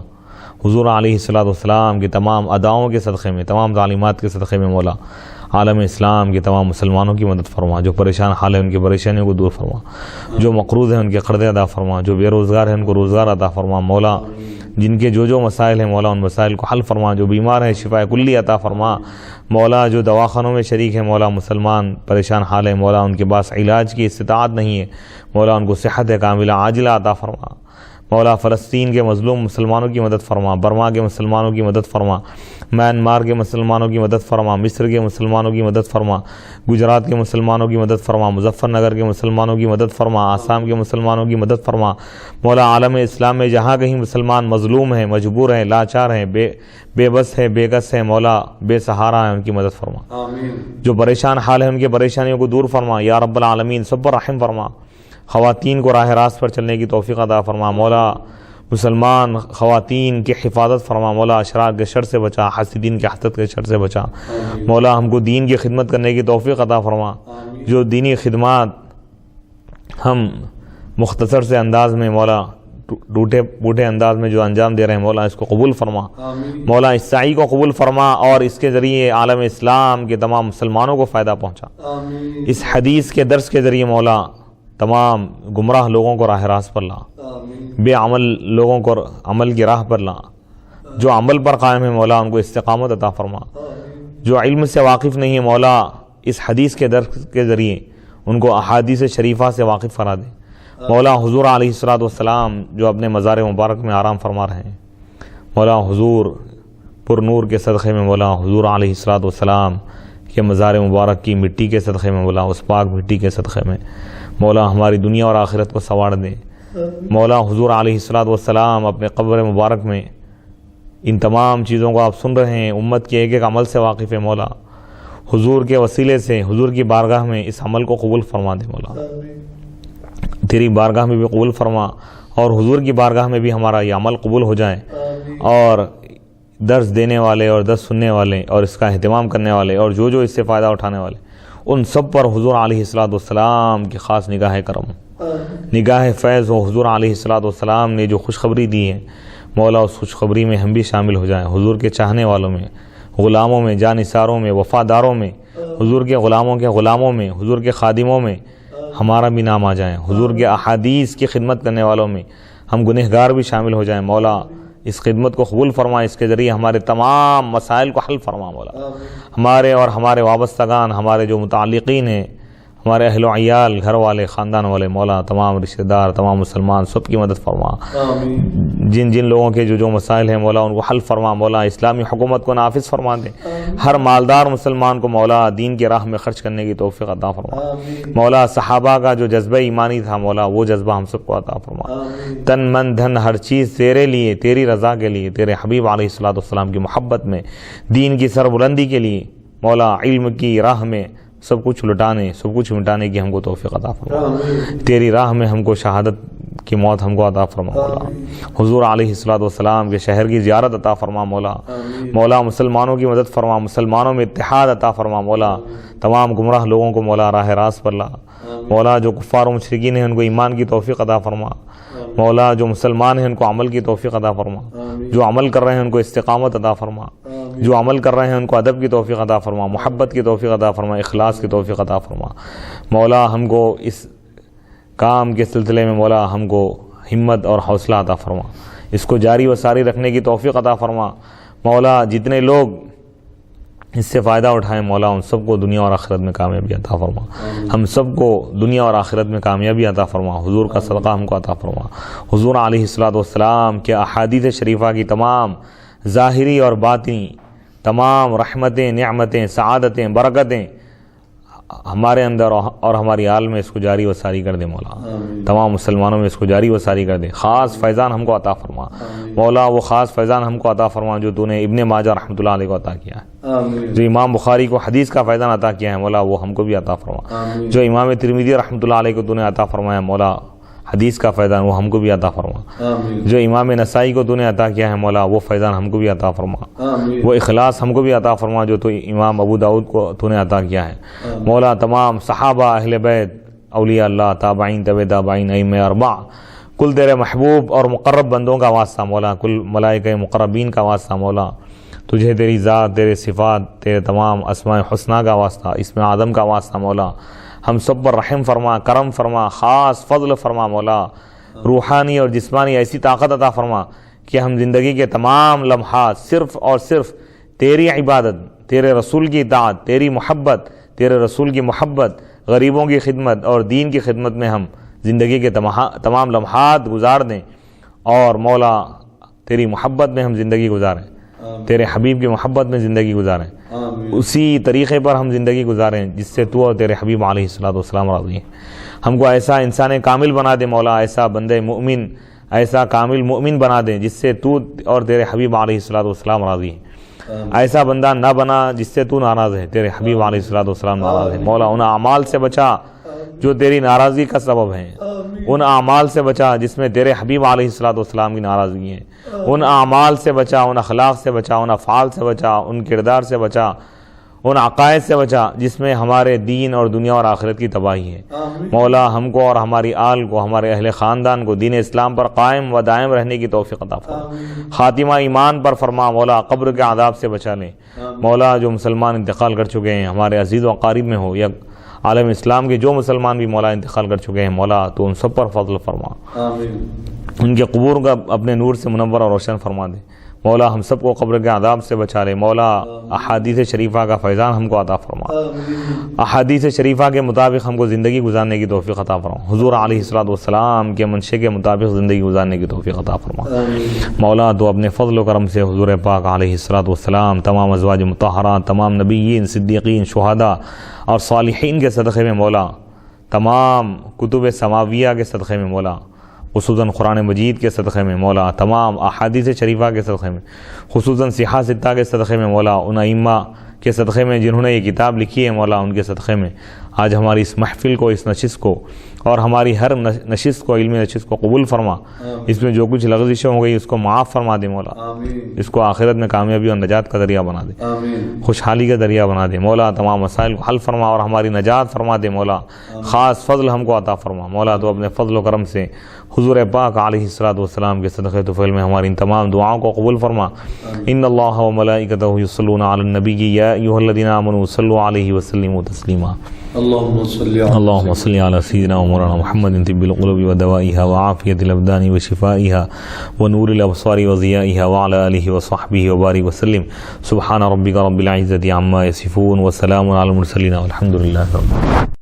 حضور علیہ الصلوۃ والسلام کی تمام اداؤں کے صدقے میں، تمام تعلیمات کے صدقے میں مولا، عالم اسلام کے تمام مسلمانوں کی مدد فرما، جو پریشان حال ہے ان کی پریشانیوں کو دور فرما، جو مقروض ہیں ان کے قرضے ادا فرما، جو بے روزگار ہیں ان کو روزگار عطا فرما مولا، جن کے جو مسائل ہیں مولا ان مسائل کو حل فرما، جو بیمار ہیں شفا کلی عطا فرما مولا، جو دواخانوں میں شریک ہیں مولا، مسلمان پریشان حال ہیں مولا، ان کے پاس علاج کی استطاعت نہیں ہے مولا، ان کو صحت کاملہ عاجلہ عطا فرما مولا، فلسطین کے مظلوم مسلمانوں کی مدد فرما، برما کے مسلمانوں کی مدد فرما، میانمار کے مسلمانوں کی مدد فرما، مصر کے مسلمانوں کی مدد فرما، گجرات کے مسلمانوں کی مدد فرما، مظفر نگر کے مسلمانوں کی مدد فرما، آسام کے مسلمانوں کی مدد فرما مولا، عالم اسلام میں جہاں کہیں مسلمان مظلوم ہیں، مجبور ہیں، لاچار ہیں، بے بس ہیں، بے کس ہیں مولا، بے سہارا ہیں، ان کی مدد فرما، جو پریشان حال ہیں ان کی پریشانیوں کو دور فرما یا رب العالمین، سب پر رحم فرما، خواتین کو راہ راست پر چلنے کی توفیق عطا فرما مولا، مسلمان خواتین کی حفاظت فرما مولا، اشرار کے شر سے بچا، حاسدین کے حسد کے شر سے بچا مولا، ہم کو دین کی خدمت کرنے کی توفیق عطا فرما، جو دینی خدمات ہم مختصر سے انداز میں مولا، ٹوٹے پوٹے انداز میں جو انجام دے رہے ہیں مولا، اس کو قبول فرما مولا، اس سعی کو قبول فرما، اور اس کے ذریعے عالم اسلام کے تمام مسلمانوں کو فائدہ پہنچا، اس حدیث کے درس کے ذریعے مولا تمام گمراہ لوگوں کو راہ راست پر لا، بے عمل لوگوں کو عمل کی راہ پر لا، جو عمل پر قائم ہے مولا ان کو استقامت عطا فرما، جو علم سے واقف نہیں ہے مولا اس حدیث کے درس کے ذریعے ان کو احادیث شریفہ سے واقف کرا دے مولا، حضور علیہ الصلوۃ والسلام جو اپنے مزار مبارک میں آرام فرما رہے ہیں مولا، حضور پر نور کے صدقے میں مولا، حضور علیہ الصلوۃ والسلام کے مزار مبارک کی مٹی کے صدقے میں مولا، اس پاک مٹی کے صدقے میں مولا ہماری دنیا اور آخرت کو سنوار دے مولا، حضور علیہ الصلوۃ والسلام اپنے قبر مبارک میں ان تمام چیزوں کو آپ سن رہے ہیں، امت کے ایک ایک عمل سے واقف ہے مولا، حضور کے وسیلے سے حضور کی بارگاہ میں اس عمل کو قبول فرما دے مولا، تیری بارگاہ میں بھی قبول فرما، اور حضور کی بارگاہ میں بھی ہمارا یہ عمل قبول ہو جائے، اور درس دینے والے اور درس سننے والے اور اس کا اہتمام کرنے والے اور جو اس سے فائدہ اٹھانے والے ان سب پر حضور علیہ الصلوۃ والسلام کی خاص نگاہ کرم، نگاہ فیض ہو۔ حضور علیہ الصلوۃ والسلام نے جو خوشخبری دی ہے مولا، اس خوشخبری میں ہم بھی شامل ہو جائیں، حضور کے چاہنے والوں میں، غلاموں میں، جانثاروں میں، وفاداروں میں، حضور کے غلاموں کے غلاموں میں، حضور کے خادموں میں ہمارا بھی نام آ جائیں، حضور کے احادیث کی خدمت کرنے والوں میں ہم گنہگار بھی شامل ہو جائیں مولا، اس خدمت کو قبول فرما، اس کے ذریعے ہمارے تمام مسائل کو حل فرما مولا، ہمارے اور ہمارے وابستگان، ہمارے جو متعلقین ہیں، ہمارے اہل و عیال، گھر والے، خاندان والے مولا، تمام رشتہ دار، تمام مسلمان سب کی مدد فرما۔ جن جن لوگوں کے جو مسائل ہیں مولا ان کو حل فرما مولا، اسلامی حکومت کو نافذ فرما دے۔ ہر مالدار مسلمان کو مولا دین کی راہ میں خرچ کرنے کی توفیق عطا فرما مولا۔ صحابہ کا جو جذبہ ایمانی تھا مولا وہ جذبہ ہم سب کو عطا فرما۔ تن من دھن ہر چیز تیرے لیے، تیری رضا کے لیے، تیرے حبیب علیہ الصلوۃ والسلام کی محبت میں، دین کی سربلندی کے لیے مولا، علم کی راہ میں سب کچھ لٹانے، سب کچھ مٹانے کی ہم کو توفیق عطا فرما۔ تیری راہ میں ہم کو شہادت کی موت ہم کو عطا فرما مولا۔ حضور علیہ الصلوۃ والسلام کے شہر کی زیارت عطا فرما مولا۔ مولا مسلمانوں کی مدد فرما، مسلمانوں میں اتحاد عطا فرما مولا۔ تمام گمراہ لوگوں کو مولا راہ راست پر لا مولا۔ جو کفار و مشرکین ہیں ان کو ایمان کی توفیق عطا فرما مولا۔ جو مسلمان ہیں ان کو عمل کی توفیق عطا فرما۔ جو عمل کر رہے ہیں ان کو استقامت عطا فرما۔ جو عمل کر رہے ہیں ان کو ادب کی توفیق عطا فرما، محبت کی توفیق عطا فرما، اخلاص کی توفیق عطا فرما مولا۔ ہم کو اس کام کے سلسلے میں مولا ہم کو ہمت اور حوصلہ عطا فرما، اس کو جاری و ساری رکھنے کی توفیق عطا فرما مولا۔ جتنے لوگ اس سے فائدہ اٹھائیں مولا ان سب کو دنیا اور آخرت میں کامیابی عطا فرما۔ ہم سب کو دنیا اور آخرت میں کامیابی عطا فرما۔ حضور کا صدقہ ہم کو عطا فرما۔ حضور علیہ الصلوۃ والسلام کے احادیث شریفہ کی تمام ظاہری اور باطنی تمام رحمتیں، نعمتیں، سعادتیں، برکتیں ہمارے اندر اور ہماری آل میں اس کو جاری و ساری کر دے مولا۔ تمام مسلمانوں میں اس کو جاری و ساری کر دے۔ خاص فیضان ہم کو عطا فرما مولا، وہ خاص فیضان ہم کو عطا فرما جو تو نے ابن ماجہ رحمۃ اللہ علیہ کو عطا کیا ہے۔ جو امام بخاری کو حدیث کا فیضان عطا کیا ہے مولا وہ ہم کو بھی عطا فرما۔ جو امام ترمذی رحمۃ اللہ علیہ کو تو نے عطا فرمایا مولا حدیث کا فیضان وہ ہم کو بھی عطا فرما۔ جو امام نسائی کو تو نے عطا کیا ہے مولا وہ فیضان ہم کو بھی عطا فرما۔ وہ اخلاص ہم کو بھی عطا فرما جو تو امام ابو داؤد کو تو نے عطا کیا ہے مولا۔ تمام صحابہ، اہل بیت، اولیاء اللہ، تابعین، تبع تابعین، ائمہ اربعہ، کل تیرے محبوب اور مقرب بندوں کا واسطہ مولا، کل ملائکہ مقربین کا واسطہ مولا، تجھے تیری ذات، تیرے صفات، تیرے تمام اسماء حسنہ کا واسطہ، اسم اعظم کا واسطہ مولا، ہم سب پر رحم فرما، کرم فرما، خاص فضل فرما مولا۔ روحانی اور جسمانی ایسی طاقت عطا فرما کہ ہم زندگی کے تمام لمحات صرف اور صرف تیری عبادت، تیرے رسول کی اطاعت، تیری محبت، تیرے رسول کی محبت، غریبوں کی خدمت اور دین کی خدمت میں ہم زندگی کے تمام لمحات گزار دیں، اور مولا تیری محبت میں ہم زندگی گزاریں، تیرے حبیب کی محبت میں زندگی گزاریں، اسی طریقے پر ہم زندگی گزاریں جس سے تو اور تیرے حبیب علیہ الصلوۃ والسلام راضی ہیں۔ ہم کو ایسا انسان کامل بنا دے مولا، ایسا بندے مومن، ایسا کامل مومن بنا دے جس سے تو اور تیرے حبیب علیہ الصلوۃ والسلام راضی ہیں۔ ایسا بندہ نہ بنا جس سے تو ناراض ہے، تیرے حبیب علیہ الصلوۃ والسلام ناراض ہے مولا۔ ان اعمال سے بچا جو تیری ناراضگی کا سبب ہیں، ان اعمال سے بچا جس میں تیرے حبیب علیہ الصلوۃ والسلام کی ناراضگی ہے، ان اعمال سے بچا، ان اخلاق سے بچا، ان افعال سے بچا، ان کردار سے بچا، ان عقائد سے بچا جس میں ہمارے دین اور دنیا اور آخرت کی تباہی ہے مولا۔ ہم کو اور ہماری آل کو، ہمارے اہل خاندان کو دین اسلام پر قائم و دائم رہنے کی توفیق عطا فرما، خاتمہ ایمان پر فرما مولا، قبر کے عذاب سے بچا لیں مولا۔ جو مسلمان انتقال کر چکے ہیں ہمارے عزیز و اقارب میں ہو یا عالم اسلام کے جو مسلمان بھی مولا انتقال کر چکے ہیں مولا، تو ان سب پر فضل فرما، ان کے قبور کا اپنے نور سے منور اور روشن فرما دے مولا۔ ہم سب کو قبر کے عذاب سے بچا لے مولا۔ احادیث شریفہ کا فیضان ہم کو عطا فرما، احادیث شریفہ کے مطابق ہم کو زندگی گزارنے کی توفیق عطا فرما، حضور علیہ الصلوۃ والسلام کے منشے کے مطابق زندگی گزارنے کی توفیق عطا فرما مولا۔ تو اپنے فضل و کرم سے حضور پاک علیہ الصلوۃ والسلام، تمام ازواج مطہرات، تمام نبیین، صدیقین، شہداء اور صالحین کے صدقے میں مولا، تمام کتب سماویہ کے صدقے میں مولا، خصوصاً قرآن مجید کے صدقے میں مولا، تمام احادیث شریفہ کے صدقے میں، خصوصاً صحاح ستہ کے صدقے میں مولا، ان ائمہ کے صدقے میں جنہوں نے یہ کتاب لکھی ہے مولا، ان کے صدقے میں آج ہماری اس محفل کو، اس نشست کو اور ہماری ہر نشست کو، علمی نشست کو قبول فرما۔ اس میں جو کچھ لغزشیں ہو گئی اس کو معاف فرما دے مولا، اس کو آخرت میں کامیابی اور نجات کا ذریعہ بنا دے، خوشحالی کا ذریعہ بنا دے مولا۔ تمام مسائل کو حل فرما اور ہماری نجات فرما دے مولا۔ خاص فضل ہم کو عطا فرما مولا۔ تو اپنے فضل و کرم سے حضور پاک علیہ الصلوۃ والسلام کے صدقے طفیل میں ہماری ان تمام دعاؤں کو قبول فرما۔ ان اللہ و ملائکتہ یصلون علی النبی یا ایھا الذین آمنوا صلوا علیہ وسلموا تسلیما۔ اللهم صل على سيدنا ومولانا محمد طب القلوب ودوائها وعافية الأبدان وشفائها ونور الأبصار وضيائها وعلى آله وصحبه وبارك وسلم۔ سبحان ربك رب العزة عما يصفون وسلام على المرسلين والحمد لله رب العالمين۔